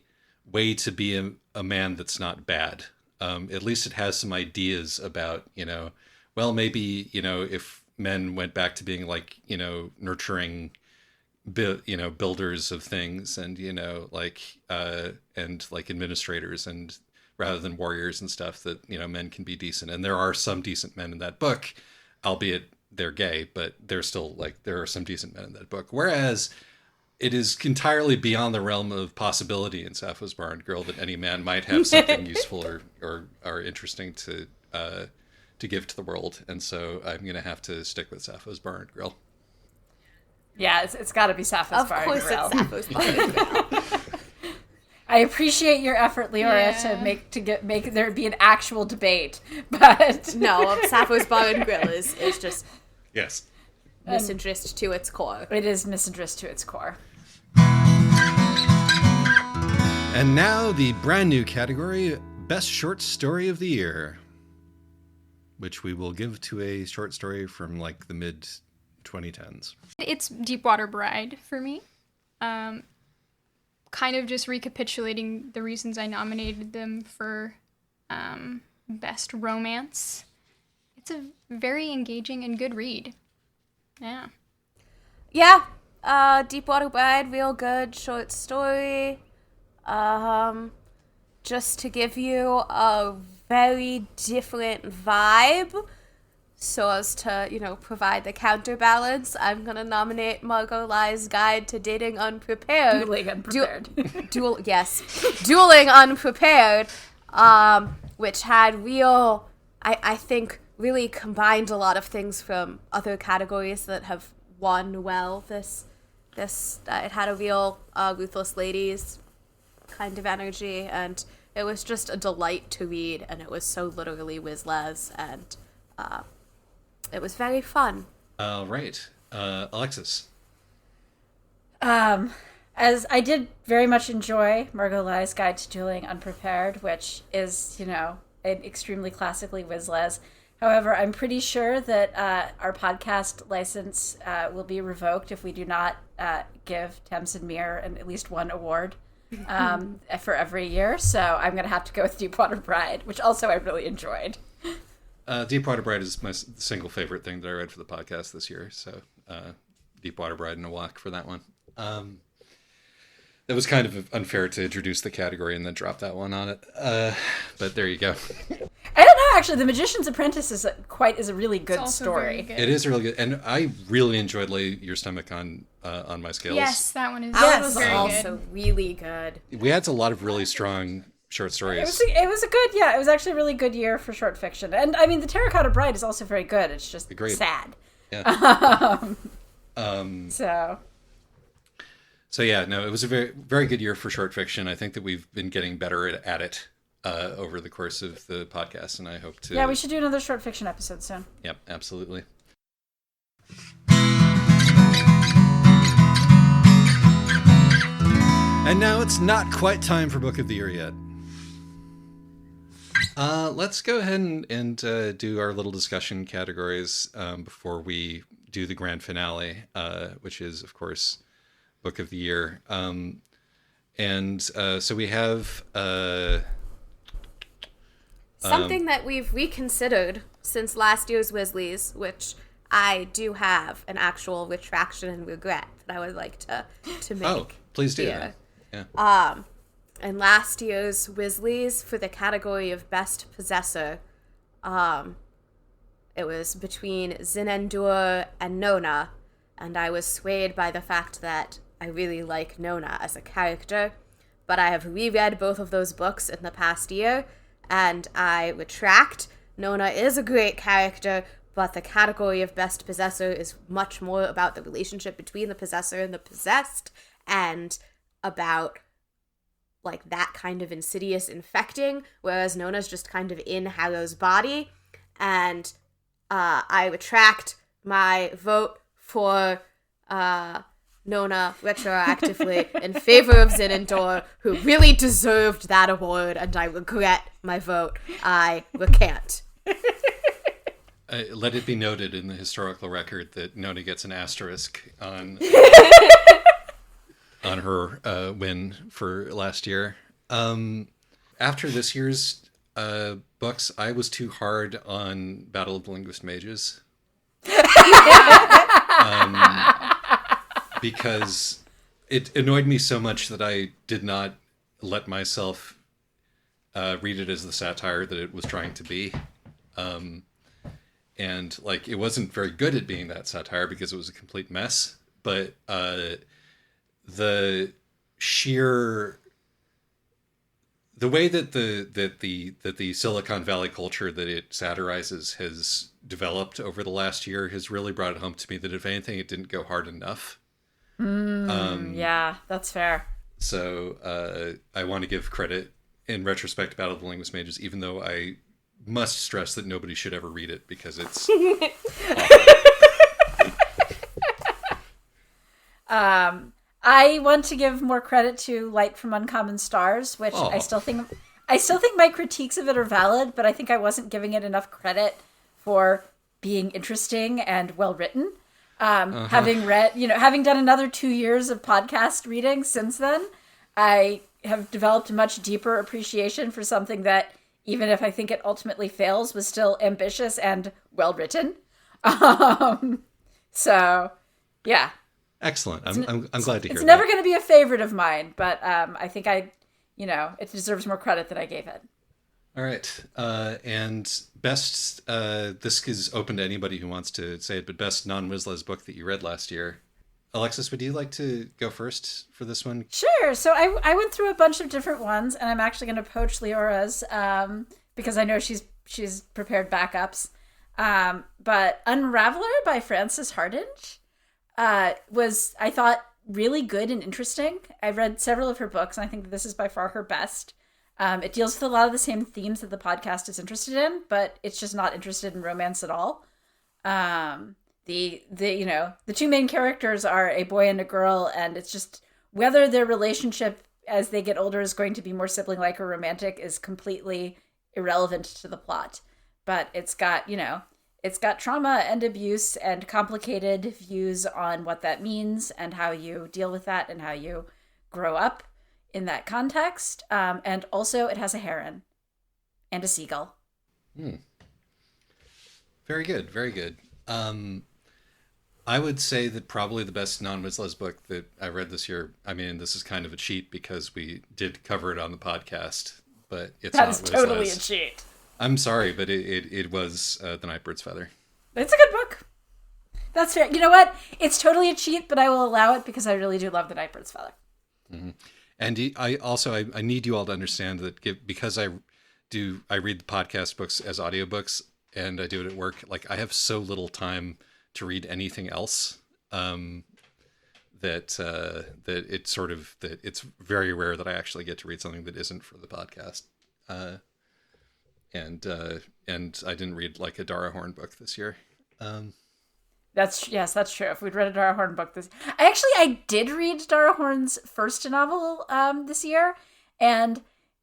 way to be a man that's not bad. At least it has some ideas about, well, maybe, if men went back to being like, nurturing, builders of things and, and like administrators, and rather than warriors and stuff, that, men can be decent. And there are some decent men in that book, albeit they're gay, but they're still like, there are some decent men in that book. Whereas it is entirely beyond the realm of possibility in Sappho's Bar and Grill that any man might have something useful or interesting to give to the world. And so I'm going to have to stick with Sappho's Bar and Grill. Yeah, it's got to be Sappho's Bar and Grill. Of course it's Sappho's Bar and Grill. I appreciate your effort, Leora, to make there be an actual debate, but No, Sappho's Bar and Grill is just Yes. misinterest to its core. it is misinterest to its core. And now the brand new category, Best Short Story of the Year, which we will give to a short story from like the mid 2010s. It's Deepwater Bride for me. Kind of just recapitulating the reasons I nominated them for Best Romance. It's a very engaging and good read. Yeah. Yeah, Deepwater Bride, real good short story. Just to give you a very different vibe, so as to, provide the counterbalance, I'm gonna nominate Margot Lie's Guide to Dating Unprepared. Dueling Unprepared. Dueling Unprepared, which had real I think really combined a lot of things from other categories that have won well this it had a real Ruthless Ladies kind of energy, and it was just a delight to read, and it was so literally whiz-les, and it was very fun. Right. Alexis. As I did very much enjoy Margot Lie's Guide to Dueling Unprepared, which is, an extremely classically whiz-les. However, I'm pretty sure that our podcast license will be revoked if we do not give Tamsin Muir at least one award for every year. So I'm going to have to go with Deepwater Bride, which also I really enjoyed. Deepwater Bride is my single favorite thing that I read for the podcast this year. So Deepwater Bride and a walk for that one. It was kind of unfair to introduce the category and then drop that one on it. But there you go. I don't know, actually. The Magician's Apprentice is a really good story. Good. It is really good. And I really enjoyed Lay Your Stomach on My Scales. Yes, that one is That was very also good. really good. We had a lot of really strong short stories. It was actually a really good year for short fiction. And I mean, The Terracotta Bride is also very good. It's just Agreed. sad. Yeah. So yeah, no, it was a very, very good year for short fiction. I think that we've been getting better at it over the course of the podcast, and I hope to... Yeah, we should do another short fiction episode soon. Yep, absolutely. And now it's not quite time for Book of the Year yet. Let's go ahead and do our little discussion categories before we do the grand finale, which is, of course, Book of the Year. So we have... Something that we've reconsidered since last year's Wizzlies, which I do have an actual retraction and regret that I would like to make. Oh, please do. Here. Yeah. And last year's Wizzlies, for the category of Best Possessor, it was between Zinendur and Nona, and I was swayed by the fact that I really like Nona as a character, but I have reread both of those books in the past year, and I retract. Nona is a great character, but the category of Best Possessor is much more about the relationship between the possessor and the possessed, and about like that kind of insidious infecting, whereas Nona's just kind of in Harrow's body. And I retract my vote for Nona retroactively in favor of Zinendur, who really deserved that award, and I regret my vote. I recant. Let it be noted in the historical record that Nona gets an asterisk on on her win for last year. After this year's books, I was too hard on Battle of the Linguist Mages. Because it annoyed me so much that I did not let myself read it as the satire that it was trying to be. And like, it wasn't very good at being that satire because it was a complete mess. But the way that the Silicon Valley culture that it satirizes has developed over the last year has really brought it home to me that if anything, it didn't go hard enough. Yeah, that's fair. So I want to give credit in retrospect to Battle of the Linguist Mages, even though I must stress that nobody should ever read it because it's awful. I want to give more credit to Light from Uncommon Stars, which I still think my critiques of it are valid, but I think I wasn't giving it enough credit for being interesting and well written. Having done another 2 years of podcast reading since then, I have developed a much deeper appreciation for something that, even if I think it ultimately fails, was still ambitious and well written. So, yeah. Excellent. I'm glad to hear that. It's never going to be a favorite of mine, but I think it deserves more credit than I gave it. All right. And best, this is open to anybody who wants to say it, but best non-Wizzles book that you read last year. Alexis, would you like to go first for this one? Sure. So I went through a bunch of different ones, and I'm actually going to poach Leora's because I know she's she's prepared backups. But Unraveler by Frances Hardinge was, I thought, really good and interesting. I've read several of her books, and I think that this is by far her best. It deals with a lot of the same themes that the podcast is interested in, but it's just not interested in romance at all. The two main characters are a boy and a girl, and it's just whether their relationship as they get older is going to be more sibling-like or romantic is completely irrelevant to the plot. But it's got trauma and abuse and complicated views on what that means and how you deal with that and how you grow up in that context. And also it has a heron and a seagull. Very good. Very good. I would say that probably the best non-Wizzles book that I read this year, I mean, this is kind of a cheat because we did cover it on the podcast, but it's not Wizzles. That's totally a cheat. I'm sorry, but it was The Nightbird's Feather. It's a good book. That's fair. You know what? It's totally a cheat, but I will allow it because I really do love The Nightbird's Feather. Mm-hmm. And I need you all to understand that because I read the podcast books as audiobooks and I do it at work, like I have so little time to read anything else that it's very rare that I actually get to read something that isn't for the podcast. And I didn't read like a Dara Horn book this year. That's true. If we'd read a Dara Horn book I did read Dara Horn's first novel this year, and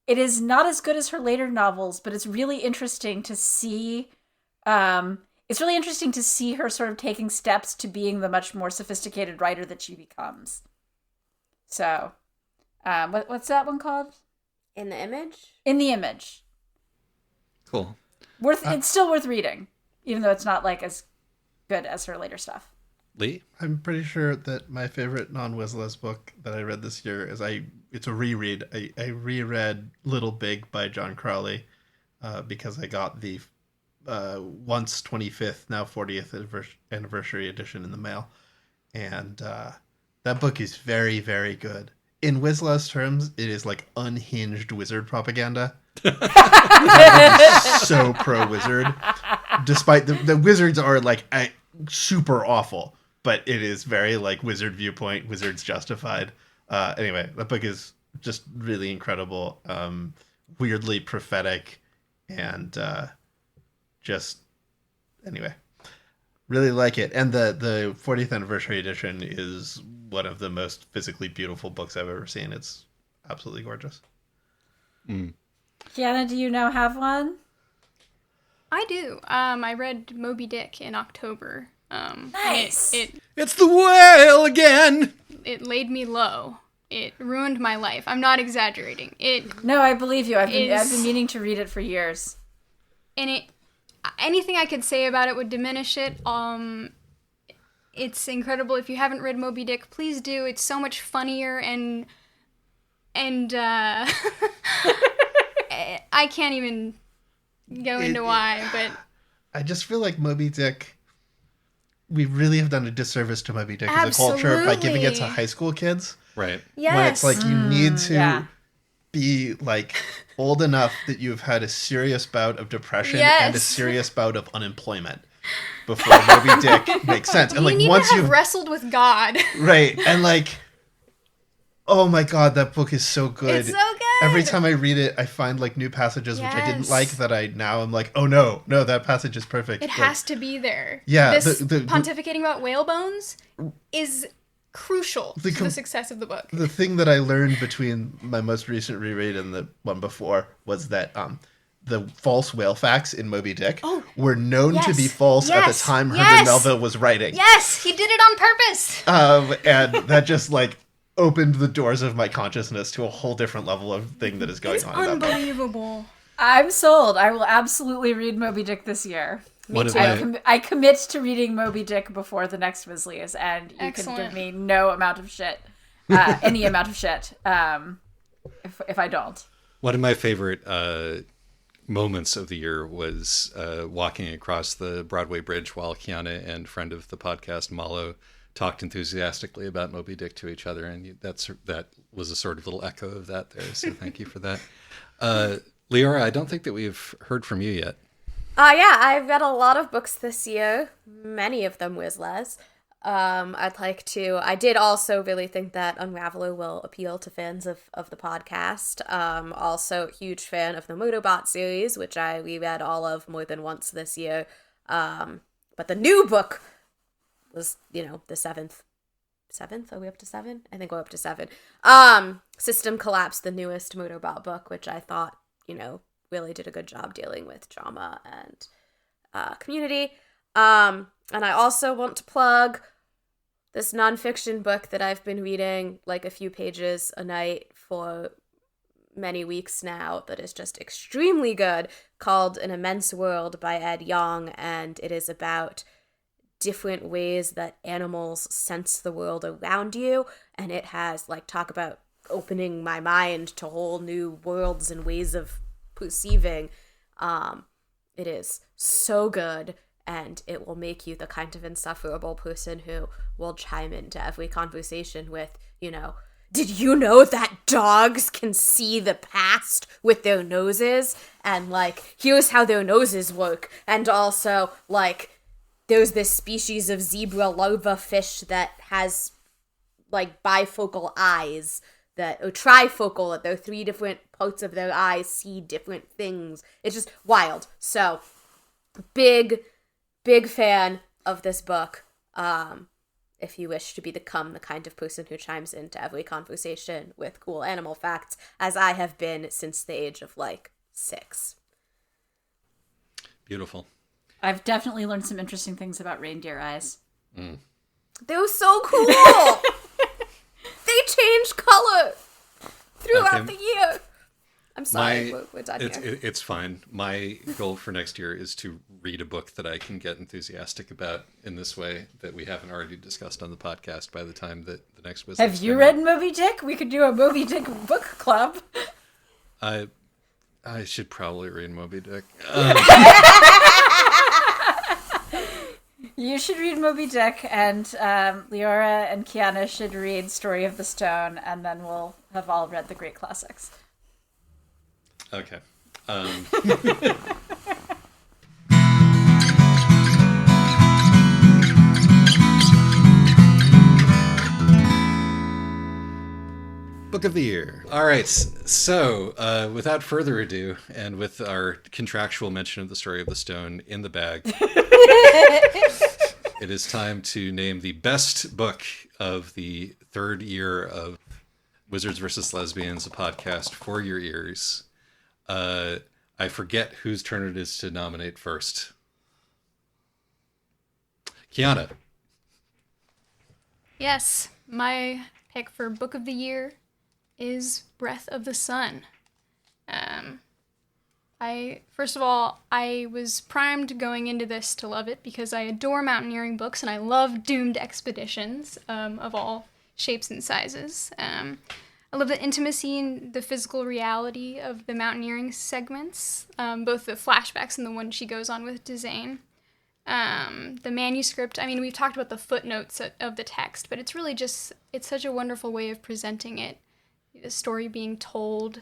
it is not as good as her later novels, but it's really interesting to see. It's really interesting to see her sort of taking steps to being the much more sophisticated writer that she becomes. So, what's that one called? In the Image? In the Image. Cool. It's still worth reading, even though it's not like as good as her later stuff. Lee? I'm pretty sure that my favorite non-Wizzles book that I read this year it's a reread. I reread Little Big by John Crowley because I got the once 25th, now 40th anniversary edition in the mail. And that book is very, very good. In Wizzles terms, it is like unhinged wizard propaganda. So pro-wizard. Despite the wizards are like super awful, but it is very like wizard viewpoint, wizards justified. Anyway, that book is just really incredible, weirdly prophetic, and anyway, really like it. And the 40th anniversary edition is one of the most physically beautiful books I've ever seen. It's absolutely gorgeous. Kiana, do you now have one? I do. I read Moby Dick in October. Nice. It's the whale again. It laid me low. It ruined my life. I'm not exaggerating. No, I believe you. I've been meaning to read it for years. And anything I could say about it would diminish it. It's incredible. If you haven't read Moby Dick, please do. It's so much funnier and I can't even go into why, but I just feel like Moby Dick, we really have done a disservice to Moby Dick as a culture by giving it to high school kids. Right. yes. When it's like you need to be like old enough that you've had a serious bout of depression and a serious bout of unemployment before Moby Dick makes sense. And like you need once to have you've wrestled with God. right, and like, oh my God, that book is so good. It's so good. Every time I read it, I find like new passages which I didn't like that I now am like, oh no, that passage is perfect. It has to be there. Yeah, This pontificating about whale bones is crucial to the success of the book. The thing that I learned between my most recent reread and the one before was that the false whale facts in Moby Dick were known to be false at the time Herman Melville was writing. Yes, he did it on purpose. And that just like opened the doors of my consciousness to a whole different level of thing that is going on in that book. Unbelievable. I'm sold. I will absolutely read Moby Dick this year. I commit to reading Moby Dick before the next Wizzlies, and you can give me no amount of shit, any amount of shit, if I don't. One of my favorite moments of the year was walking across the Broadway Bridge while Kiana and friend of the podcast, Malo, talked enthusiastically about Moby Dick to each other, and that was a sort of little echo of that there, so thank you for that. Leora, I don't think that we've heard from you yet. Yeah, I read a lot of books this year, many of them Wizzles. I did also really think that Unraveler will appeal to fans of the podcast. Also, huge fan of the Motobot series, which I reread all of more than once this year. But the new book was, the seventh. Seventh? Are we up to 7? I think we're up to 7. System Collapse, the newest Motobot book, which I thought, really did a good job dealing with drama and community. And I also want to plug this nonfiction book that I've been reading like a few pages a night for many weeks now that is just extremely good, called An Immense World by Ed Yong, and it is about different ways that animals sense the world around you, and it has talk about opening my mind to whole new worlds and ways of perceiving. It is so good, and it will make you the kind of insufferable person who will chime into every conversation with, did you know that dogs can see the past with their noses? And here's how their noses work. And also there's this species of zebra larva fish that has bifocal eyes or trifocal, that their 3 different parts of their eyes see different things. It's just wild. So big fan of this book. If you wish to become the kind of person who chimes into every conversation with cool animal facts, as I have been since the age of 6. Beautiful. I've definitely learned some interesting things about reindeer eyes. They were so cool. They change color throughout the year. I'm sorry, we're done here. It's fine. My goal for next year is to read a book that I can get enthusiastic about in this way that we haven't already discussed on the podcast by the time that the next was. Have you read Moby Dick? We could do a Moby Dick book club. I should probably read Moby Dick. You should read Moby Dick, and Leora and Kiana should read Story of the Stone, and then we'll have all read the great classics. Okay. Book of the Year. All right. So, without further ado, and with our contractual mention of the Story of the Stone in the bag, it is time to name the best book of the 3rd year of Wizards vs. Lesbians, a podcast for your ears. I forget whose turn it is to nominate first. Kiana. Yes, my pick for Book of the Year is Breath of the Sun. First of all, I was primed going into this to love it because I adore mountaineering books and I love doomed expeditions of all shapes and sizes. I love the intimacy and the physical reality of the mountaineering segments, both the flashbacks and the one she goes on with Dezane. The manuscript, we've talked about the footnotes of the text, but it's really just, it's such a wonderful way of presenting it. The story being told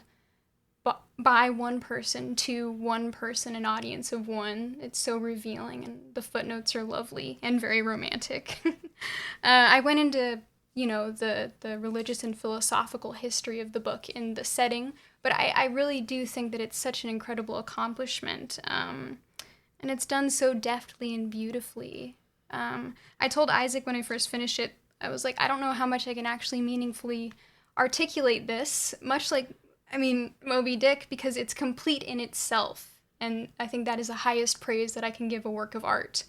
by one person to one person, an audience of one. It's so revealing, and the footnotes are lovely and very romantic. I went into the religious and philosophical history of the book in the setting, but I really do think that it's such an incredible accomplishment, and it's done so deftly and beautifully. I told Isaac when I first finished it, I was like, I don't know how much I can actually meaningfully articulate this, much like, Moby Dick, because it's complete in itself, and I think that is the highest praise that I can give a work of art.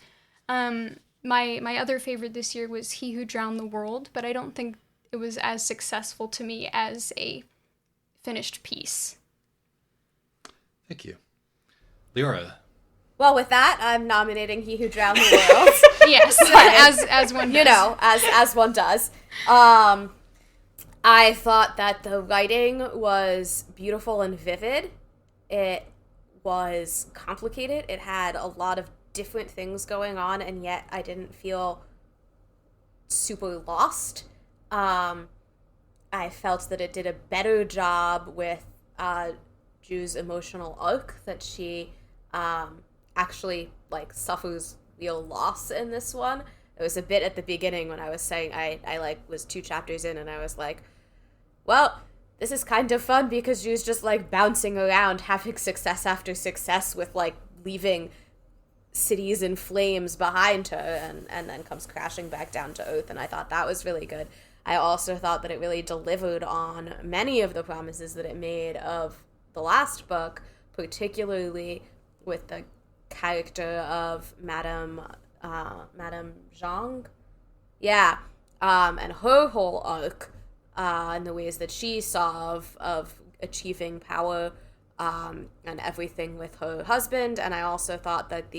My other favorite this year was He Who Drowned the World, but I don't think it was as successful to me as a finished piece. Thank you. Leora. Well, with that, I'm nominating He Who Drowned the World. Yes, as one does. As one does. I thought that the writing was beautiful and vivid. It was complicated. It had a lot of different things going on, and yet I didn't feel super lost. I felt that it did a better job with Ju's emotional arc, that she actually like suffers real loss in this one. It was a bit at the beginning when I was saying I like was 2 chapters in and I was like, well, this is kind of fun because she was just like bouncing around, having success after success with like leaving cities in flames behind her and then comes crashing back down to earth. And I thought that was really good. I also thought that it really delivered on many of the promises that it made of the last book, particularly with the character of Madame Zhang. Yeah. And her whole arc, and the ways that she saw of achieving power, and everything with her husband. And I also thought that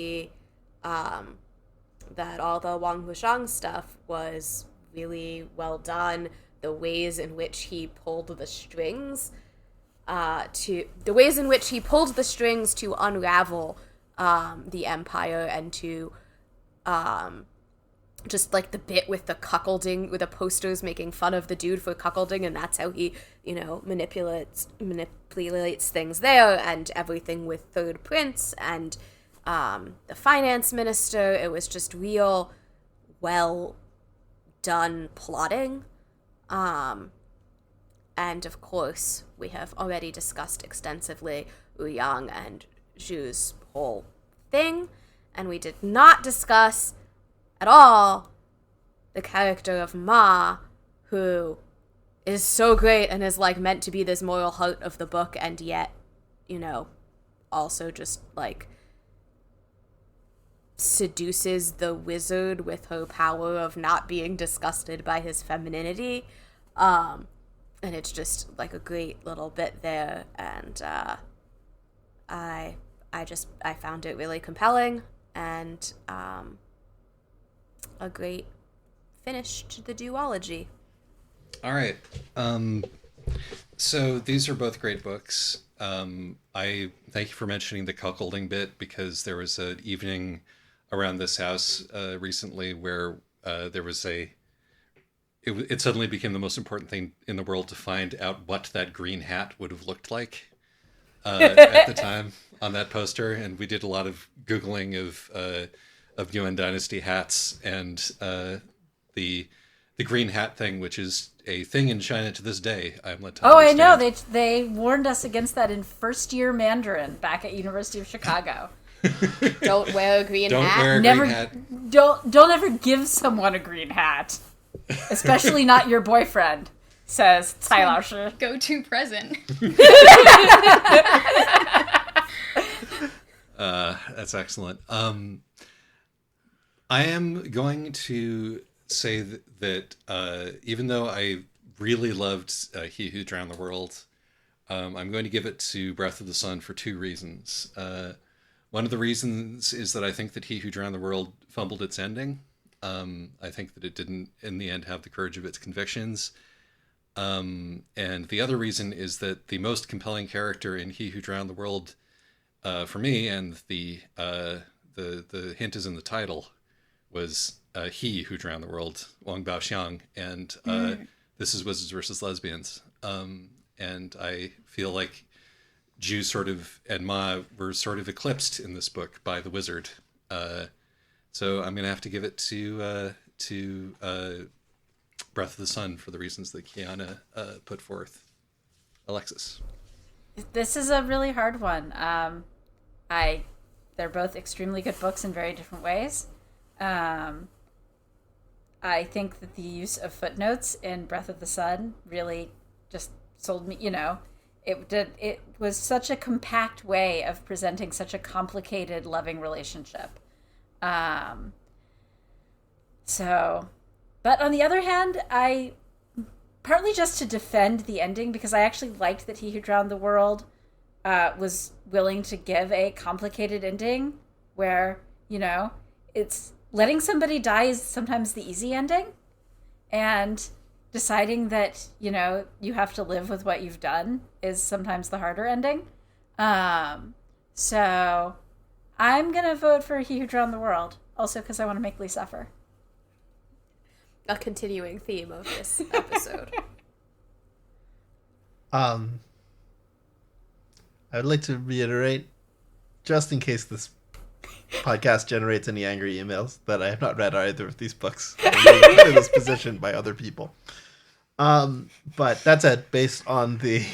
that all the Wang Wushang stuff was really well done. The ways in which he pulled the strings to unravel the empire, and to just like the bit with the cuckolding, with the posters making fun of the dude for cuckolding, and that's how he, manipulates things there, and everything with Third Prince and the finance minister. It was just real well done plotting. And of course, we have already discussed extensively Wu Yang and Zhu's whole thing, and we did not discuss at all the character of Ma, who is so great and is like meant to be this moral heart of the book, and yet, also just like seduces the wizard with her power of not being disgusted by his femininity. And it's just like a great little bit there, and I found it really compelling, and a great finish to the duology. All right. So these are both great books. I thank you for mentioning the cuckolding bit, because there was an evening around this house recently where there was it suddenly became the most important thing in the world to find out what that green hat would have looked like at the time on that poster, and we did a lot of Googling of Yuan Dynasty hats, and the green hat thing, which is a thing in China to this day. I'm led to understand. I know. They warned us against that in first year Mandarin back at University of Chicago. Don't wear a green hat. Don't wear a green hat. Don't ever give someone a green hat, especially not your boyfriend, says Cai Lao Shi. Go-to present. That's excellent. I am going to say that even though I really loved He Who Drowned the World, I'm going to give it to Breath of the Sun for 2 reasons. One of the reasons is that I think that He Who Drowned the World fumbled its ending. I think that it didn't, in the end, have the courage of its convictions. And the other reason is that the most compelling character in He Who Drowned the World, for me, and the hint is in the title, was He Who Drowned the World, Wang Baoxiang, and this is Wizards versus Lesbians. And I feel like Ju and Ma were sort of eclipsed in this book by the wizard. So I'm going to have to give it to Breath of the Sun for the reasons that Kiana put forth. Alexis. This is a really hard one. They're both extremely good books in very different ways. I think that the use of footnotes in Breath of the Sun really just sold me, it was such a compact way of presenting such a complicated, loving relationship. But on the other hand, partly just to defend the ending, because I actually liked that He Who Drowned the World was willing to give a complicated ending where, it's letting somebody die is sometimes the easy ending, and deciding that, you have to live with what you've done is sometimes the harder ending. So I'm going to vote for He Who Drowned the World, also because I want to make Lee suffer. A continuing theme of this episode. I would like to reiterate, just in case this podcast generates any angry emails that I have not read either of these books. I'm put in this position by other people. But that said, based on the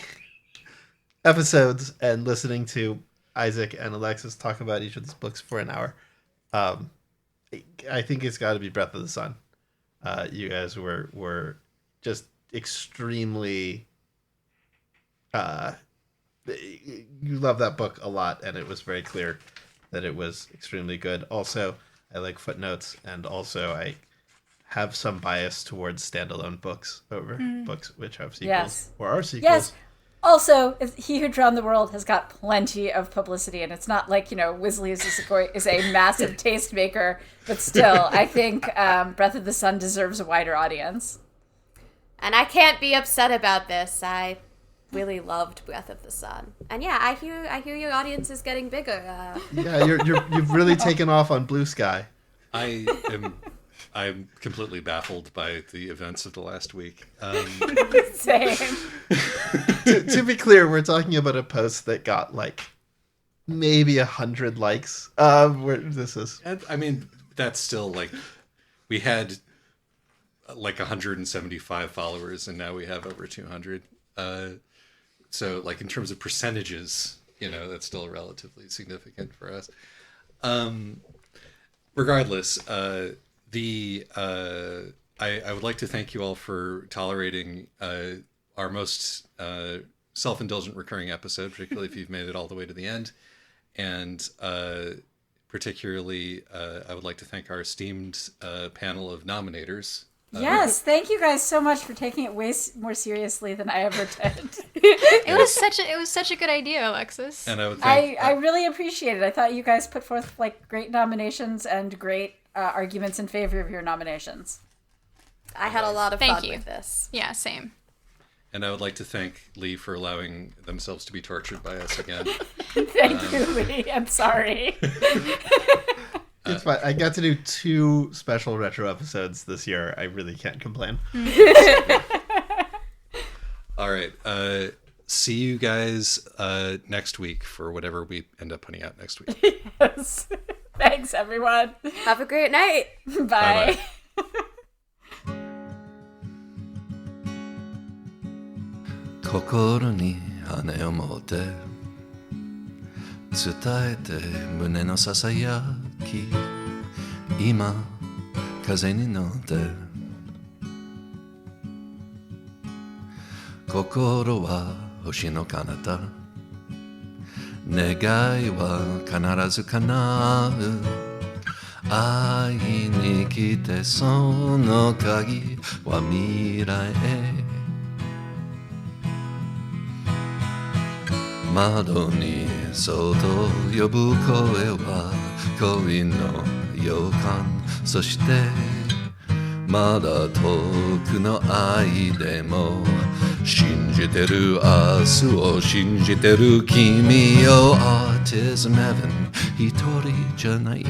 episodes and listening to Isaac and Alexis talk about each of these books for an hour, I think it's got to be Breath of the Sun. You guys were just extremely. You love that book a lot, and it was very clear that it was extremely good. Also, I like footnotes, and also I have some bias towards standalone books over books which have sequels or are sequels. Yes. Also, He Who Drowned the World has got plenty of publicity, and it's not like, Wizzly is a massive tastemaker, but still, I think Breath of the Sun deserves a wider audience. And I can't be upset about this. I really loved Breath of the Sun. And yeah, I hear your audience is getting bigger. Yeah, you've really taken off on Blue Sky. I'm completely baffled by the events of the last week. Same. To be clear, we're talking about a post that got maybe 100 likes. That's still we had 175 followers, and now we have over 200. So in terms of percentages, that's still relatively significant for us. Regardless, I would like to thank you all for tolerating our most self-indulgent recurring episode, particularly if you've made it all the way to the end. And particularly, I would like to thank our esteemed panel of nominators. Yes, thank you guys so much for taking it way more seriously than I ever did. It was such a good idea, Alexis. And I really appreciate it. I thought you guys put forth great nominations and great arguments in favor of your nominations. I had a lot of fun with this. Yeah, same. And I would like to thank Lee for allowing themselves to be tortured by us again. Thank you, Lee. I'm sorry. It's fine. I got to do 2 special retro episodes this year. I really can't complain. All right. See you guys next week for whatever we end up putting out next week. Yes. Thanks, everyone. Have a great night. Bye. Bye-bye. 心に羽を持って伝えて胸のささやき今風に乗って心は星の彼方願いは必ず叶う会いに来てその鍵は未来へ窓にそっと呼ぶ声は恋の予感そしてまだ遠くの愛でも信じてる明日を信じてる君よ Autism Heaven 一人じゃないって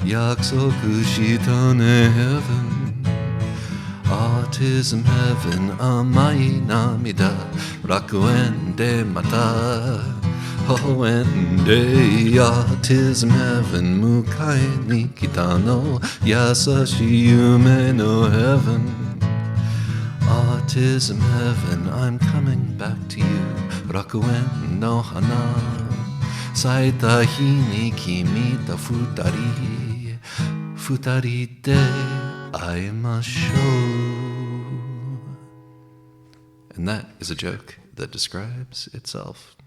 約束したね Heaven Autism Heaven 甘い涙楽園でまた微笑んで Autism Heaven 迎えに来たの優しい夢の Heaven Autism Heaven I'm coming back to you 楽園の花咲いた日に君と二人で会いましょう And that is a joke that describes itself.